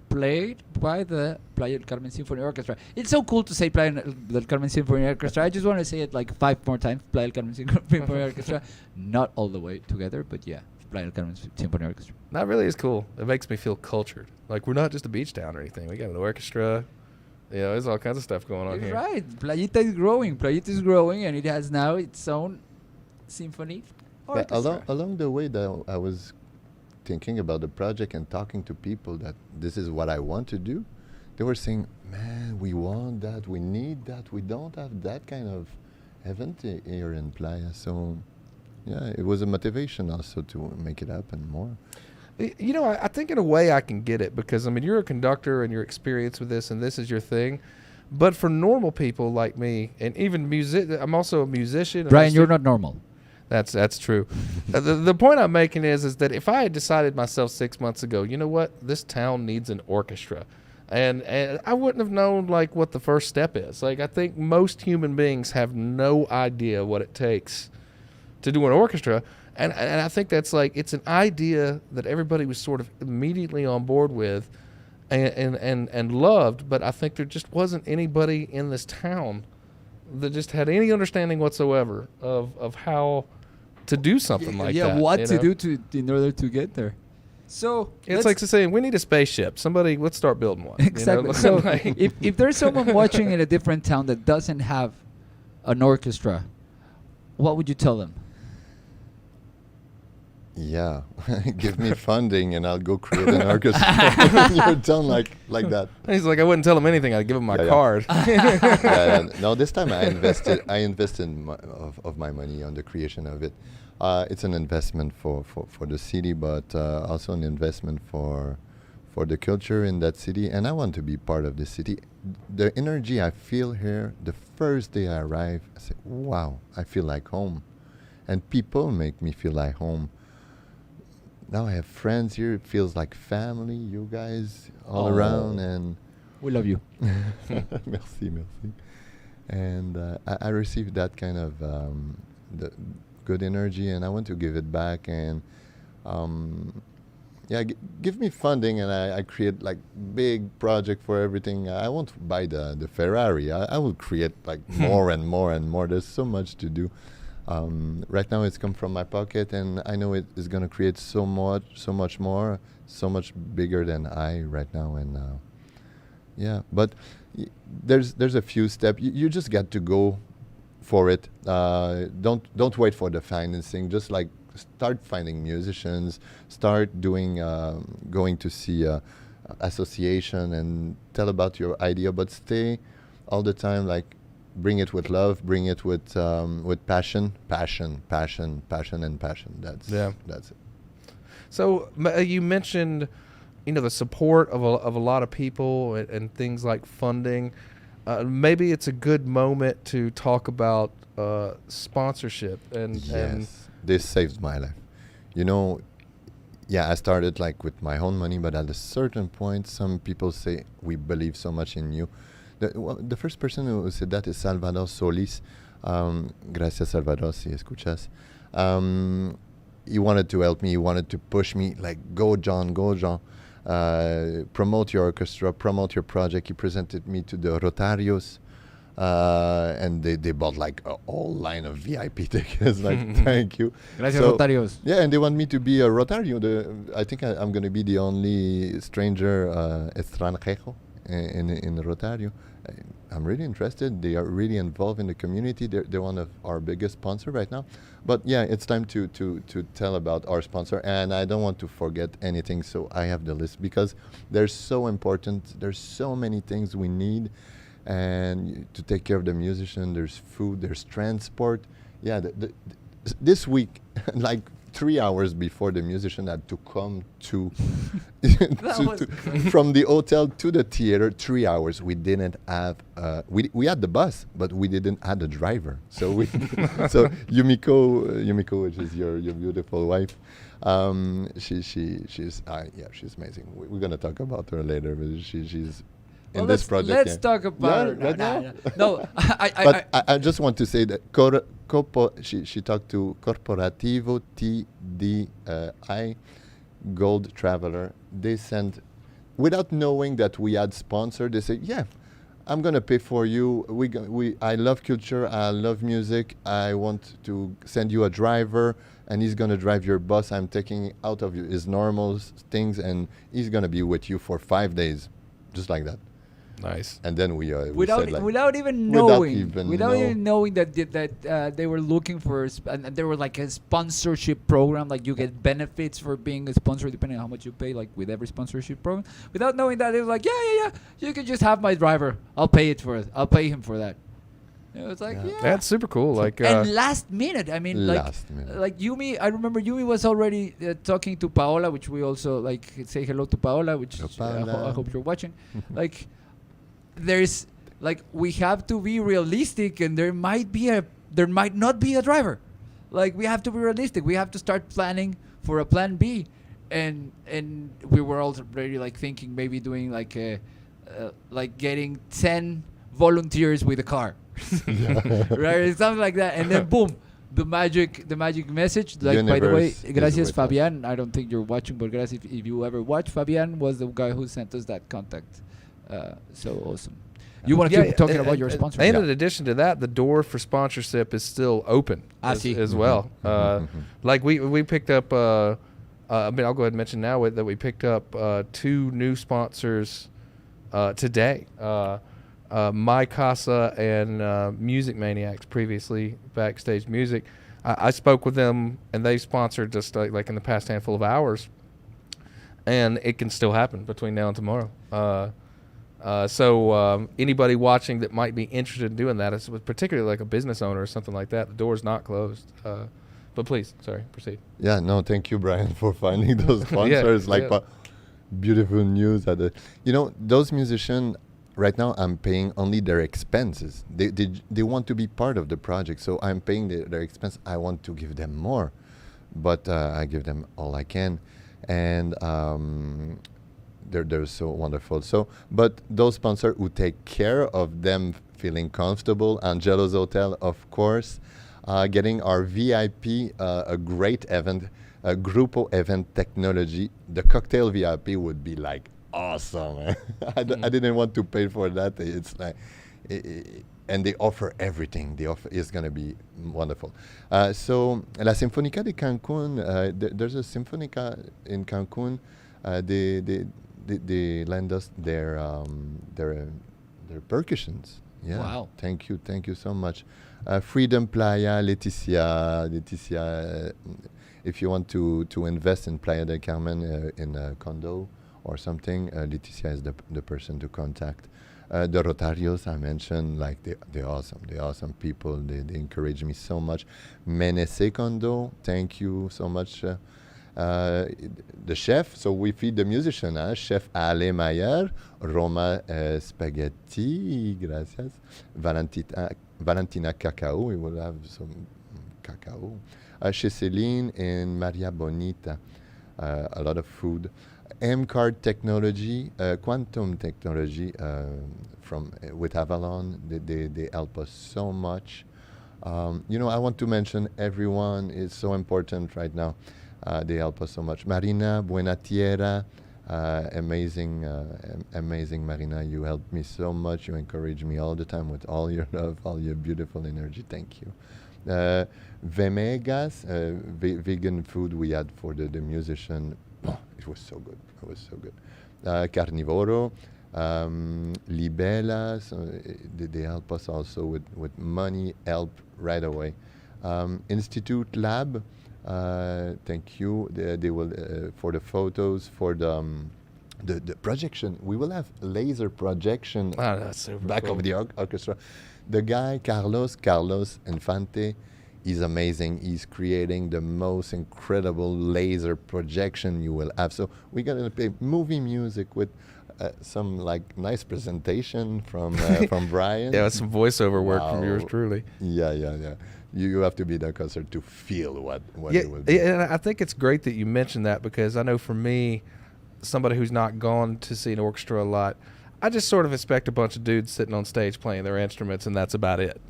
played by the Playa del Carmen Symphony Orchestra. It's so cool to say Playa del Carmen Symphony Orchestra. I just want to say it like 5 more times. Playa del Carmen Symphony Orchestra. Not all the way together, but yeah. Playa del Carmen Symphony Orchestra. That really is cool. It makes me feel cultured. Like, we're not just a beach town or anything. We got an orchestra. You know, there's all kinds of stuff going on You're here. right. Playita is growing, and it has now its own symphony But orchestra. along the way that I was thinking about the project and talking to people that this is what I want to do, they were saying, man, we want that, we need that, we don't have that kind of event here in Playa. So it was a motivation also to make it happen more. You know, I think in a way I can get it because, I mean, you're a conductor and you're experienced with this and this is your thing. But for normal people like me, and even I'm also a musician. Brian, you're not normal. That's true. The point I'm making is that if I had decided myself 6 months ago, you know what, this town needs an orchestra. And I wouldn't have known, like, what the first step is. Like, I think most human beings have no idea what it takes to do an orchestra. And I think that's, like, it's an idea that everybody was sort of immediately on board with and loved. But I think there just wasn't anybody in this town that just had any understanding whatsoever of how to do something like that. Yeah, what to do in order to get there. So it's like saying we need a spaceship. Somebody, let's start building one. Exactly. You know? So Like, if there's someone watching in a different town that doesn't have an orchestra, what would you tell them? Yeah, give me funding and I'll go create an orchestra in your town like that. he's like, I wouldn't tell him anything. I'd give him my card. No, this time I invested of my money on the creation of it. It's an investment for the city, but also an investment for the culture in that city. And I want to be part of the city. The energy I feel here, the first day I arrive, I say, wow, I feel like home. And people make me feel like home. Now I have friends here. It feels like family, you guys all around. And We love you. merci. And I received that kind of the good energy, and I want to give it back. And give me funding, and I create like big project for everything. I won't buy the Ferrari. I will create like more and more and more. There's so much to do. Right now it's come from my pocket, and I know it is going to create so much more, so much bigger than I right now. And but there's a few steps. You just got to go for it. Don't wait for the financing. Just like start finding musicians, start doing going to see association and tell about your idea, but stay all the time like bring it with love, bring it with passion. That's it. So you mentioned, the support of a lot of people and things like funding. Maybe it's a good moment to talk about sponsorship and this saved my life. I started like with my own money, but at a certain point, some people say, we believe so much in you. The first person who said that is Salvador Solis. Gracias, Salvador, si escuchas. He wanted to help me. He wanted to push me, like, go, John. Promote your orchestra, promote your project. He presented me to the Rotarios, and they bought like a whole line of VIP tickets. Like, thank you. Gracias, Rotarios. Yeah, and they want me to be a Rotario. I think I'm going to be the only stranger extranjero in the Rotario. I'm really interested. They are really involved in the community. They're one of our biggest sponsors right now. But yeah, it's time to tell about our sponsor. And I don't want to forget anything, so I have the list because they're so important. There's so many things we need, and to take care of the musician. There's food. There's transport. Yeah, this week, like 3 hours before the musician had to come from the hotel to the theater. 3 hours. We didn't have we had the bus, but we didn't have the driver. So Yumiko, which is your beautiful wife, she's amazing. We're gonna talk about her later, but she's in this project. Let's talk about her. No, I just want to say that she talked to Corporativo TDI Gold Traveler. They sent, without knowing that we had sponsored, they said, yeah, I'm going to pay for you. I love culture. I love music. I want to send you a driver, and he's going to drive your bus. I'm taking out of his normal things, and he's going to be with you for 5 days, just like that. Nice. And then without even knowing that they were looking for and there were like a sponsorship program, like you get benefits for being a sponsor depending on how much you pay, like with every sponsorship program. Without knowing that, they were like, yeah, you can just have my driver. I'll pay him for that. It was like, Yeah. yeah. That's super cool. Like, And last minute, I mean, Last minute. like Yumi, I remember Yumi was already talking to Paola, which we also like say hello to Paola, which Hello, Paola. I hope you're watching. Like, there's like we have to be realistic, and there might not be a driver. Like, we have to be realistic. We have to start planning for a plan B, and we were already like thinking maybe doing like like getting 10 volunteers with a car. Right, something like that, and then boom, the magic message. Like, by the way, Universe is gracias with Fabian. I don't think you're watching, but gracias if you ever watch. Fabian was the guy who sent us that contact. So awesome. You want to keep talking about your sponsors? And in addition to that, the door for sponsorship is still open as well. Like we picked up. I mean, I'll go ahead and mention now that we picked up 2 new sponsors today. My Casa and Music Maniacs, previously Backstage Music. I spoke with them, and they sponsored just like in the past handful of hours, and it can still happen between now and tomorrow. So anybody watching that might be interested in doing that, particularly like a business owner or something like that, the door's not closed. But please, sorry, proceed. Yeah, no, thank you, Brian, for finding those sponsors. Beautiful news. Those musicians, right now, I'm paying only their expenses. They want to be part of the project, so I'm paying their expense. I want to give them more, but I give them all I can. And they're so wonderful. But those sponsors who take care of them feeling comfortable, Angelo's Hotel, of course, getting our VIP, a great event, a Grupo event technology. The cocktail VIP would be like awesome. I didn't want to pay for that. It's like, and they offer everything. They offer is going to be wonderful. So La Sinfónica de Cancún, there's a Sinfónica in Cancún. They lend us their percussions. Yeah. Wow. Thank you so much. Freedom Playa, Leticia. If you want to invest in Playa del Carmen in a condo or something, Leticia is the person to contact. The Rotarios I mentioned, like they're awesome. They're awesome people. They encourage me so much. Menese Condo, thank you so much. The chef, so we feed the musician, Chef Ale Mayer, Roma Spaghetti, gracias. Valentina Cacao, we will have some cacao. Chez Céline and Maria Bonita, a lot of food. M-Card Technology, Quantum Technology with Avalon, they help us so much. I want to mention everyone is so important right now. They help us so much. Marina Buenatierra, amazing Marina. You helped me so much. You encourage me all the time with all your love, all your beautiful energy. Thank you. Vemegas, vegan food we had for the musician. Oh, it was so good. Carnivoro, Libella, so they help us also with money, help right away. Institute Lab, thank you. They will for the photos, for the projection. We will have laser projection That's super back cool. of the orchestra. The guy Carlos Infante, is amazing. He's creating the most incredible laser projection you will have. So we're gonna play movie music with some like nice presentation from Brian. Yeah, some voiceover work from yours truly. Yeah. You have to be at the concert to feel what Yeah, it will be. and I think it's great that you mentioned that, because I know for me, somebody who's not gone to see an orchestra a lot, I just sort of expect a bunch of dudes sitting on stage playing their instruments, and that's about it.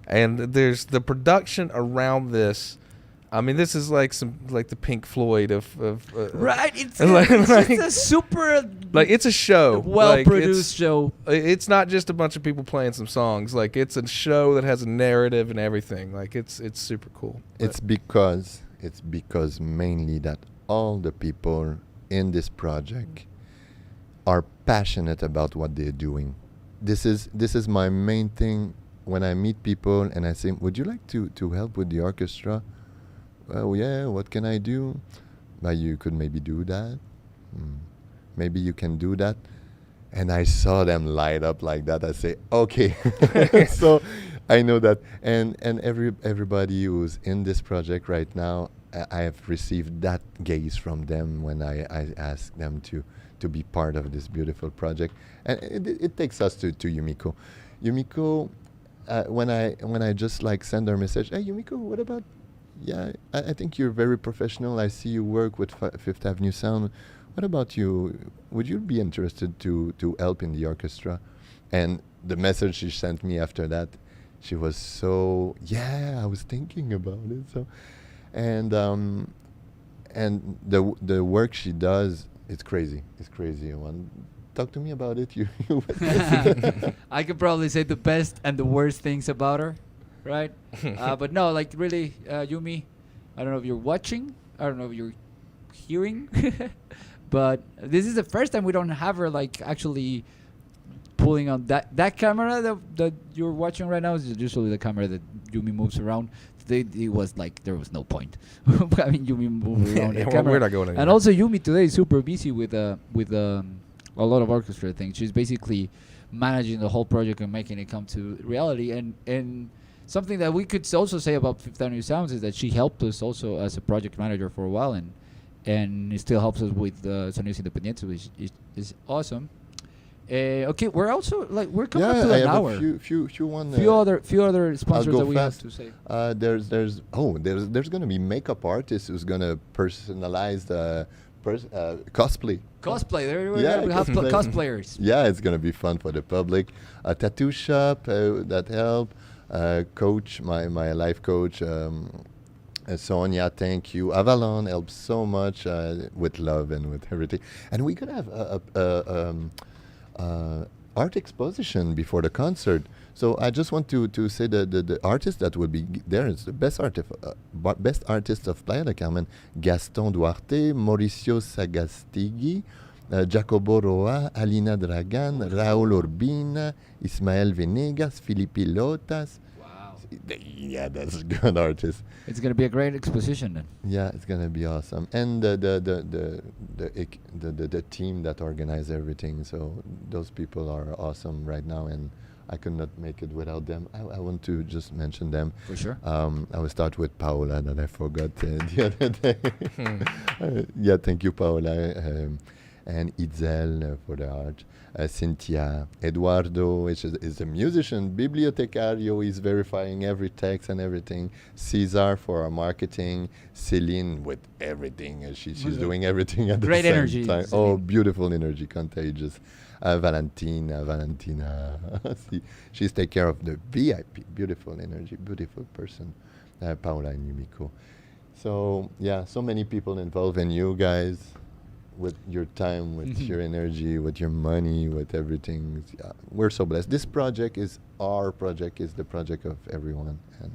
And there's the production around this. I mean, this is like the Pink Floyd of Right, it's like- just a super it's a show, well-produced show. It's not just a bunch of people playing some songs. Like, it's a show that has a narrative and everything. Like, it's super cool. It's because mainly that all the people in this project are passionate about what they're doing. This is my main thing when I meet people and I say, would you like to help with the orchestra? Well, yeah, what can I do? Well, you could maybe do that. Maybe you can do that. And I saw them light up like that. I say, okay. So I know that, and everybody who's in this project right now, I have received that gaze from them when I asked them to be part of this beautiful project, and it takes us to Yumiko. Yumiko, when I just like send her a message, hey Yumiko, what about? Yeah, I think you're very professional. I see you work with Fifth Avenue Sound. What about you? Would you be interested to help in the orchestra? And the message she sent me after that, she was so, yeah, I was thinking about it. So, and the work she does, it's crazy. It's crazy. Talk to me about it. You I could probably say the best and the worst things about her, right? But no, like really, Yumi, I don't know if you're watching. I don't know if you're hearing. But this is the first time we don't have her like actually pulling on that camera that you're watching right now is usually the camera that Yumi moves around. Today it was like there was no point. I mean, Yumi moved around the camera. We're not going anywhere. And also Yumi today is super busy with a lot of orchestra things. She's basically managing the whole project and making it come to reality. And something that we could also say about Fifth Avenue Sounds is that she helped us also as a project manager for a while, and it still helps us with Sonidos Independientes, which is awesome. Okay, we're also like we're coming up to an hour. Few other sponsors that we have to say. There's gonna be makeup artists who's gonna personalize the cosplay. We're gonna have cosplayers. Yeah, it's gonna be fun for the public. A tattoo shop that help. Coach, my life coach. Sonia, thank you. Avalon helps so much with love and with everything. And we're gonna have a art exposition before the concert. So I just want to say the artist that will be there is the best artist of Playa del Carmen: Gaston Duarte, Mauricio Sagastigui, Jacobo Roa, Alina Dragan, Raúl Urbina, Ismael Venegas, Filipe Lotas. Yeah, that's a good artist. It's gonna be a great exposition then. Yeah, it's gonna be awesome, and the team that organized everything. So those people are awesome right now, and I could not make it without them. I want to just mention them. For sure. I will start with Paola that I forgot the other day. Yeah, thank you, Paola. And Itzel for the art, Cynthia, Eduardo, which is a musician, Bibliotecario, is verifying every text and everything, Cesar for our marketing, Celine with everything, she's doing everything at the great same energy, time. Celine. Oh, beautiful energy, contagious. Valentina, she's take care of the VIP, beautiful energy, beautiful person, Paola and Yumiko. So yeah, so many people involved, and you guys, with your time, with your energy, with your money, with everything. Yeah, we're so blessed. This project is our project, is the project of everyone. And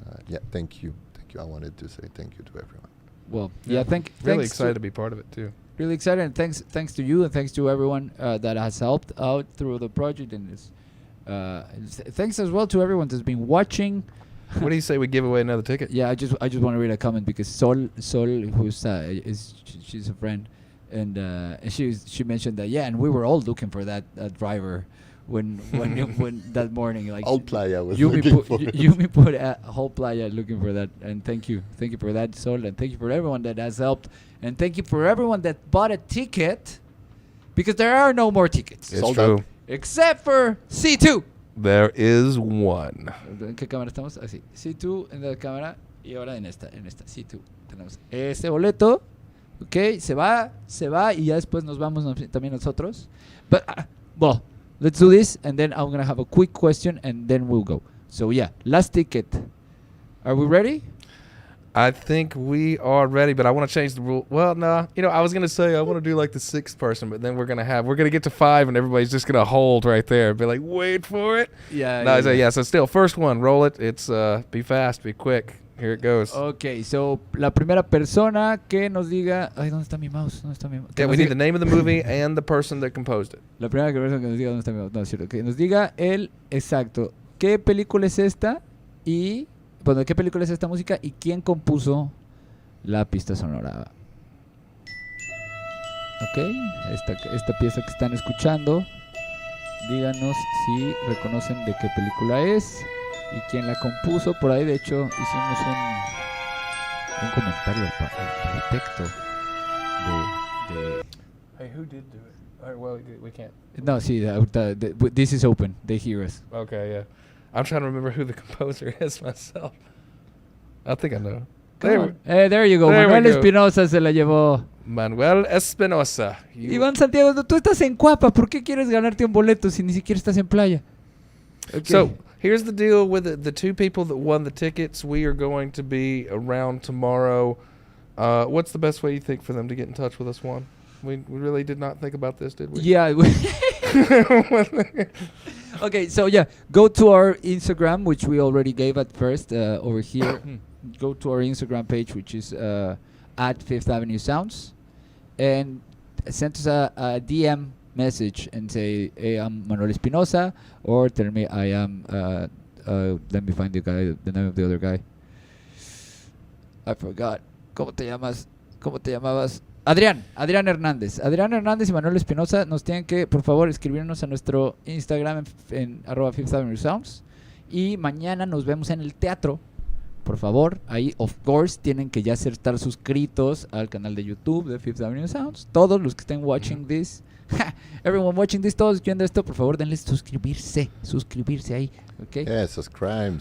thank you. I wanted to say thank you to everyone. Well, really excited to be part of it too. Really excited, and thanks to you, and thanks to everyone that has helped out through the project, and thanks as well to everyone that's been watching. What do you say we give away another ticket? Yeah, I just want to read a comment because Sol, who's she's a friend. And she mentioned that and we were all looking for that driver when that morning, like all Playa was Yumi put a whole Playa looking for that, and thank you for that, Sol, and thank you for everyone that has helped, and thank you for everyone that bought a ticket, because there are no more tickets. It's true, except for C2. There is one. ¿En qué cámara estamos? Así, C2 en la cámara y ahora en esta C2 tenemos este boleto. Okay, se va y ya después nos vamos también nosotros. But well, let's do this, and then I'm gonna have a quick question, and then we'll go. So yeah, last ticket. Are we ready? I think we are ready, but I want to change the rule. Well, no, I was gonna say I want to do like the sixth person, but then we're gonna get to 5, and everybody's just gonna hold right there and be like, wait for it. Yeah. No, so still, first one, roll it. It's be fast, be quick. Here it goes. Okay, so la primera persona que nos diga... Ay, ¿dónde está mi mouse? Okay, we need the name of the movie and the person that composed it. La primera persona que nos diga dónde está mi mouse. No, es cierto. Que nos diga exacto, qué película es esta y... Bueno, qué película es esta música y quién compuso la pista sonora. Ok, esta pieza que están escuchando, díganos si reconocen de qué película es. Y quien la compuso, por ahí de hecho hicimos un comentario al respecto de Hey, who did do it? All right, well, we can't. no, sí, this is open, they hear us. Okay, yeah. I'm trying to remember who the composer is myself. I think I know. Come on. There you go. There we Manuel go. Espinosa se la llevó. Manuel Espinosa. Iván Santiago, tú estás en Cuapa, ¿por qué quieres ganarte un boleto si ni siquiera estás en Playa? Okay. So here's the deal with the two people that won the tickets. We are going to be around tomorrow. What's the best way you think for them to get in touch with us, Juan? We really did not think about this, did we? Yeah. Okay, so yeah, go to our Instagram, which we already gave at first over here. Go to our Instagram page, which is at Fifth Avenue Sounds, and send us a DM message and say, hey, I'm Manuel Espinosa, or tell me I am, let me find the name of the other guy. I forgot. ¿Cómo te llamas? ¿Cómo te llamabas? Adrián Hernández. Adrián Hernández y Manuel Espinosa nos tienen que, por favor, escribirnos a nuestro Instagram en @Fifth Avenue Sounds. Y mañana nos vemos en el teatro. Por favor, ahí, of course, tienen que ya estar suscritos al canal de YouTube de Fifth Avenue Sounds. Todos los que estén watching this, everyone watching this, todos viendo esto, por favor, denle suscribirse ahí, okay? Yeah, subscribe.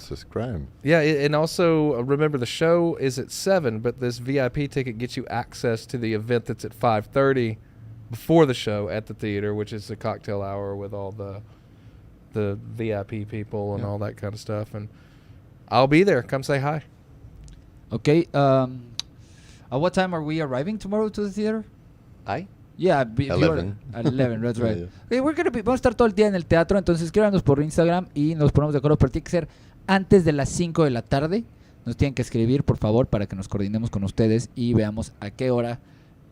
Yeah, and also remember the show is at 7, but this VIP ticket gets you access to the event that's at 5:30 before the show at the theater, which is a cocktail hour with all the VIP people and all that kind of stuff. And I'll be there. Come say hi. Okay. At what time are we arriving tomorrow to the theater? Yeah, 11. At 11, that's right. Yeah. Okay, vamos a estar todo el día en el teatro, entonces escríbanos por Instagram y nos ponemos de acuerdo, pero tiene que ser antes de las 5 de la tarde. Nos tienen que escribir, por favor, para que nos coordinemos con ustedes y veamos a qué hora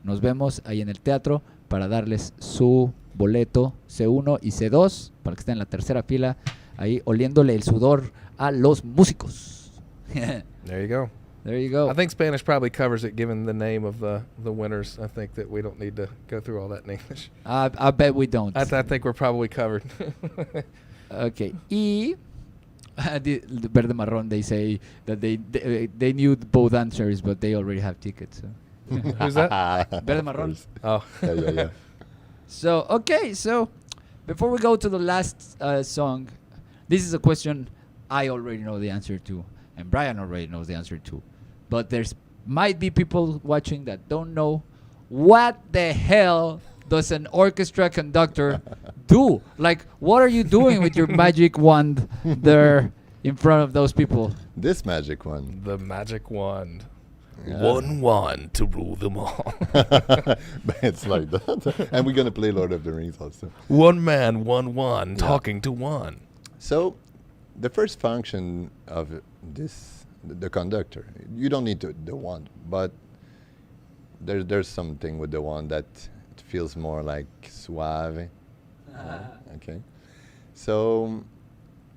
nos vemos ahí en el teatro para darles su boleto C1 y C2 para que estén en la tercera fila, ahí oliéndole el sudor a los músicos. There you go. There you go. I think Spanish probably covers it, given the name of the winners. I think that we don't need to go through all that in English. I bet we don't. I think we're probably covered. Okay. Y the Verde Marrón, they say that they knew both answers, but they already have tickets. So. Who's that? Verde Marrón. Oh. Yeah. So, okay. So, before we go to the last song, this is a question I already know the answer to, and Brian already knows the answer to. But there's might be people watching that don't know what the hell does an orchestra conductor do? Like, what are you doing with your magic wand there in front of those people? This magic one. The magic wand. Yeah. One wand to rule them all. It's like that. And we're going to play Lord of the Rings also. One man, one wand, Yeah. talking to one. So, the first function of the conductor, you don't need the wand, but there's something with the wand that it feels more like suave. Okay. So,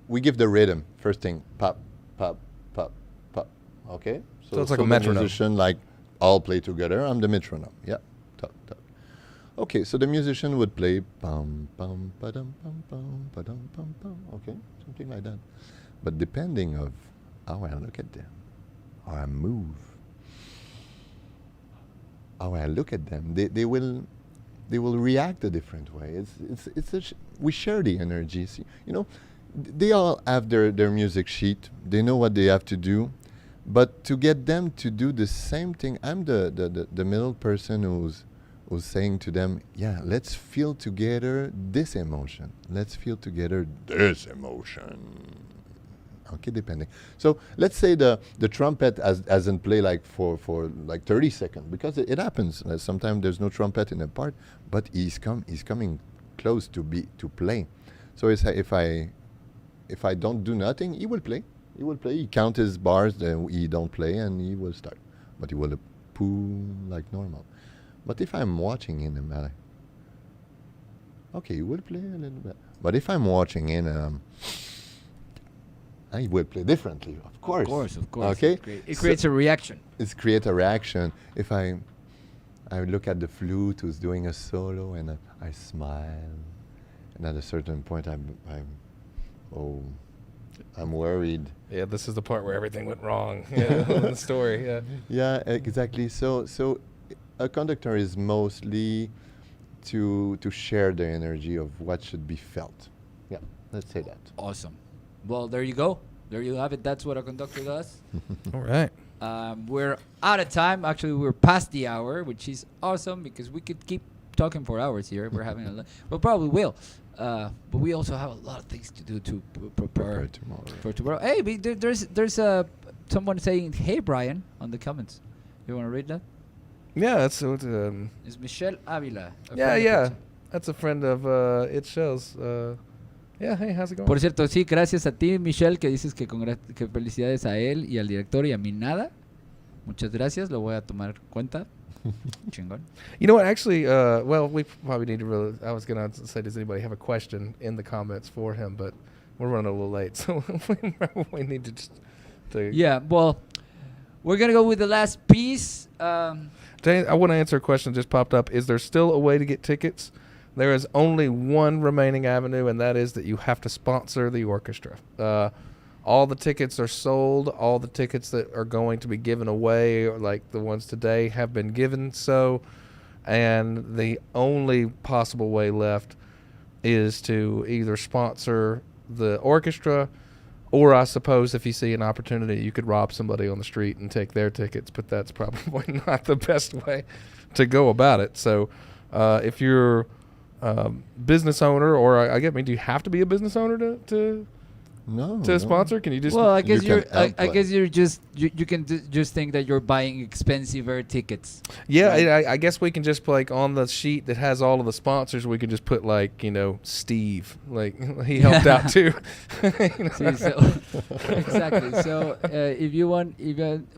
we give the rhythm. First thing, pop, pop, pop, pop. Okay? So it's like a the metronome. musician, like, all play together. I'm the metronome. Yeah. Top, top. Okay, so the musician would play pum, pum, ba-dum, pum, pum, ba-dum, pum, pum. Okay, something like that. But depending of how I look at them, how I move, how I look at them, they will react a different way. We share the energy. See, they all have their music sheet. They know what they have to do, but to get them to do the same thing, I'm the middle person who's saying to them, yeah, let's feel together this emotion. Let's feel together this emotion. Okay, depending. So let's say the trumpet hasn't played like for like 30 seconds, because it happens. Sometimes there's no trumpet in a part, but he's coming close to play. So if I don't do nothing, he will play. He will play. He count his bars, then he don't play, and he will start. But he will poo like normal. But if I'm watching in him, okay, he will play a little bit. But if I'm watching in I will play differently, of course. Of course. Okay? It creates a reaction. It creates a reaction. If I look at the flute who's doing a solo and I smile, and at a certain point I'm I'm worried. Yeah, this is the part where everything went wrong in the story. Yeah. Yeah, exactly. So a conductor is mostly to share the energy of what should be felt. Yeah, let's say that. Awesome. Well, there you go. There you have it. That's what a conductor does. All right. We're out of time. Actually, we're past the hour, which is awesome because we could keep talking for hours here. We're having a lot. We probably will. But we also have a lot of things to do to prepare for tomorrow. Hey, there's someone saying, "Hey, Brian," on the comments. You want to read that? Yeah, that's It's Michelle Avila. yeah. That's a friend of It Shows. Yeah, hey, how's it going? Por cierto, sí, gracias a ti, Michelle, que dices que felicidades a él y al director y a mí nada. Muchas gracias, lo voy a tomar cuenta. Chingón. You know what? Actually, well, we probably need to really. I was gonna say, does anybody have a question in the comments for him? But we're running a little late, so we probably need to just. Yeah, well, we're gonna go with the last piece. I want to answer a question that just popped up. Is there still a way to get tickets? There is only one remaining avenue, and that is that you have to sponsor the orchestra. All the tickets are sold. All the tickets that are going to be given away, like the ones today, have been given so. And the only possible way left is to either sponsor the orchestra, or I suppose if you see an opportunity, you could rob somebody on the street and take their tickets, but that's probably not the best way to go about it. So if you're business owner, or I mean, do you have to be a business owner to sponsor? Can you just? Well, I guess I guess you're just you can just think that you're buying expensive air tickets. Yeah, right? I guess we can just like on the sheet that has all of the sponsors, we can just put like Steve, like he helped out too. See, so exactly. So if you want,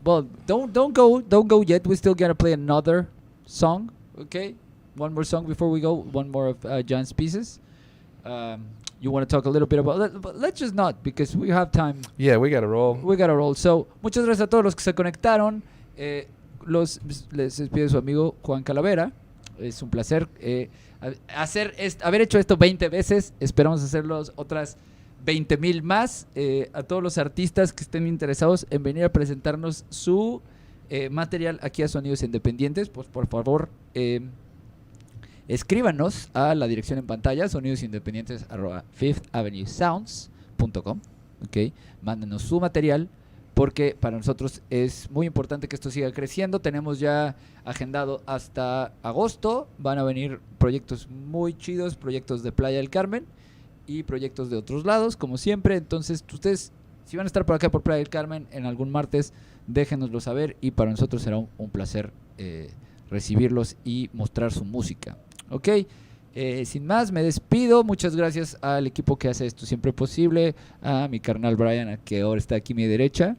well, don't go yet. We're still gonna play another song. Okay. One more song before we go. One more of John's pieces. You want to talk a little bit about that, but let's just not because we have time. Yeah, we gotta roll. So, muchas gracias a todos los que se conectaron. Les despide su amigo Juan Calavera. Es un placer haber hecho esto 20 veces. Esperamos hacerlos otras 20,000 más. A todos los artistas que estén interesados en venir a presentarnos su material aquí a Sonidos Independientes, pues por favor escríbanos a la dirección en pantalla, sonidosindependientes@fifthavenuesounds.com. Okay. Mándenos su material porque para nosotros es muy importante que esto siga creciendo. Tenemos ya agendado hasta agosto. Van a venir proyectos muy chidos, proyectos de Playa del Carmen y proyectos de otros lados, como siempre. Entonces, ustedes, si van a estar por acá por Playa del Carmen en algún martes, déjenoslo saber y para nosotros será un placer recibirlos y mostrar su música. Ok, sin más me despido. Muchas gracias al equipo que hace esto siempre posible, a mi carnal Brian, que ahora está aquí a mi derecha,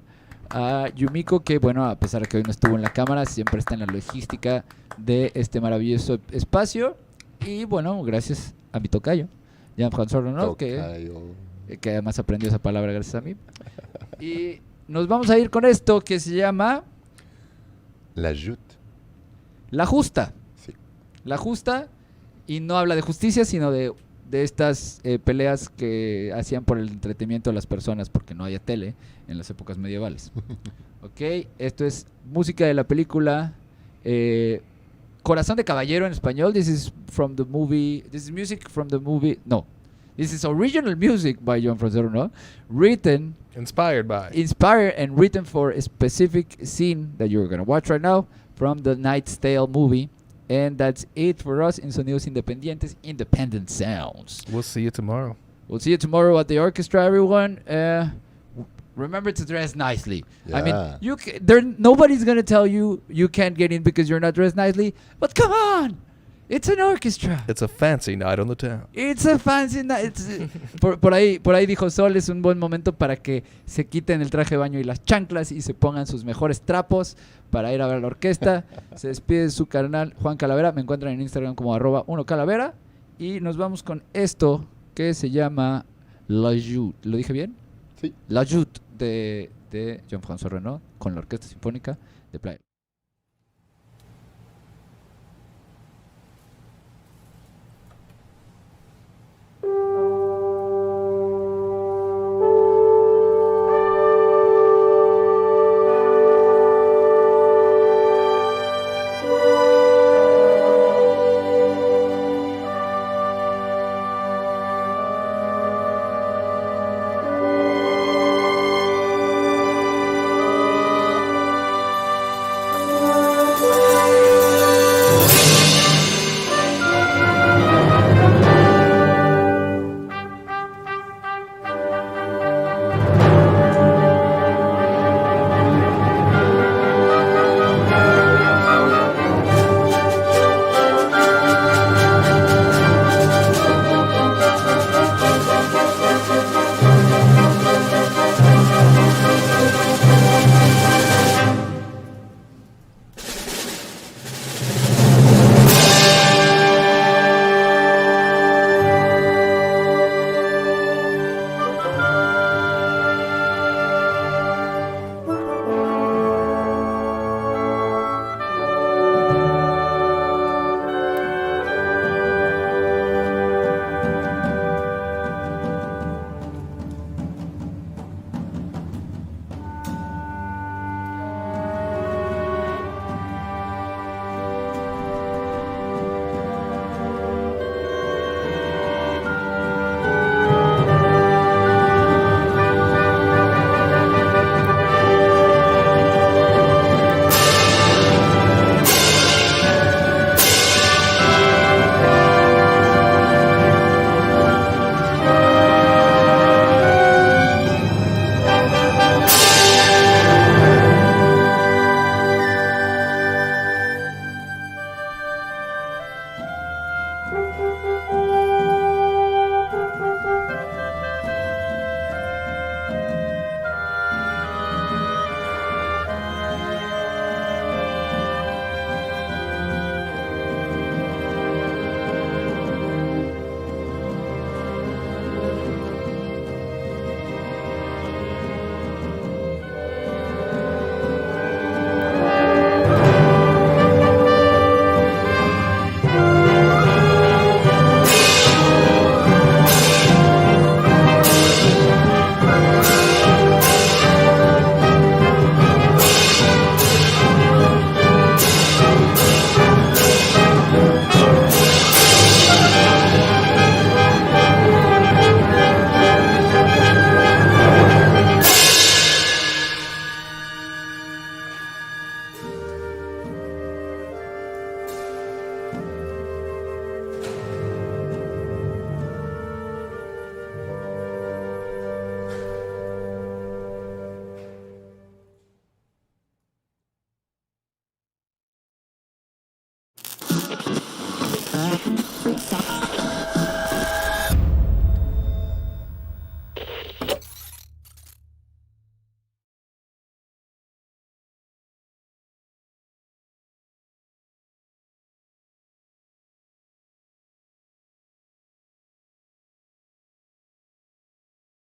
a Yumiko, que bueno, a pesar de que hoy no estuvo en la cámara, siempre está en la logística de este maravilloso espacio. Y bueno, gracias a mi tocayo Jean Francois Renaud, que además aprendió esa palabra gracias a mí. Y nos vamos a ir con esto que se llama La Jute. La Justa. Sí. La Justa, y no habla de justicia, sino de estas peleas que hacían por el entretenimiento de las personas, porque no había tele en las épocas medievales. Ok, esto es música de la película Corazón de Caballero en español. This is music from the movie. No, this is original music by Jean Francois Renaud, inspired and written for a specific scene that you're going to watch right now from the Knight's Tale movie. And that's it for us in Sonidos Independientes, Independent Sounds. We'll see you tomorrow. We'll see you tomorrow at the orchestra, everyone. Remember to dress nicely. Yeah. I mean, nobody's going to tell you can't get in because you're not dressed nicely. But come on! It's an orchestra. It's a fancy night on the town. It's a fancy night. Por ahí dijo Sol, es un buen momento para que se quiten el traje de baño y las chanclas y se pongan sus mejores trapos para ir a ver la orquesta. Se despide su carnal Juan Calavera. Me encuentran en Instagram como @1calavera. Y nos vamos con esto que se llama La Jute. ¿Lo dije bien? Sí. La Jute de Jean Francois Renaud con la Orquesta Sinfónica de Playa.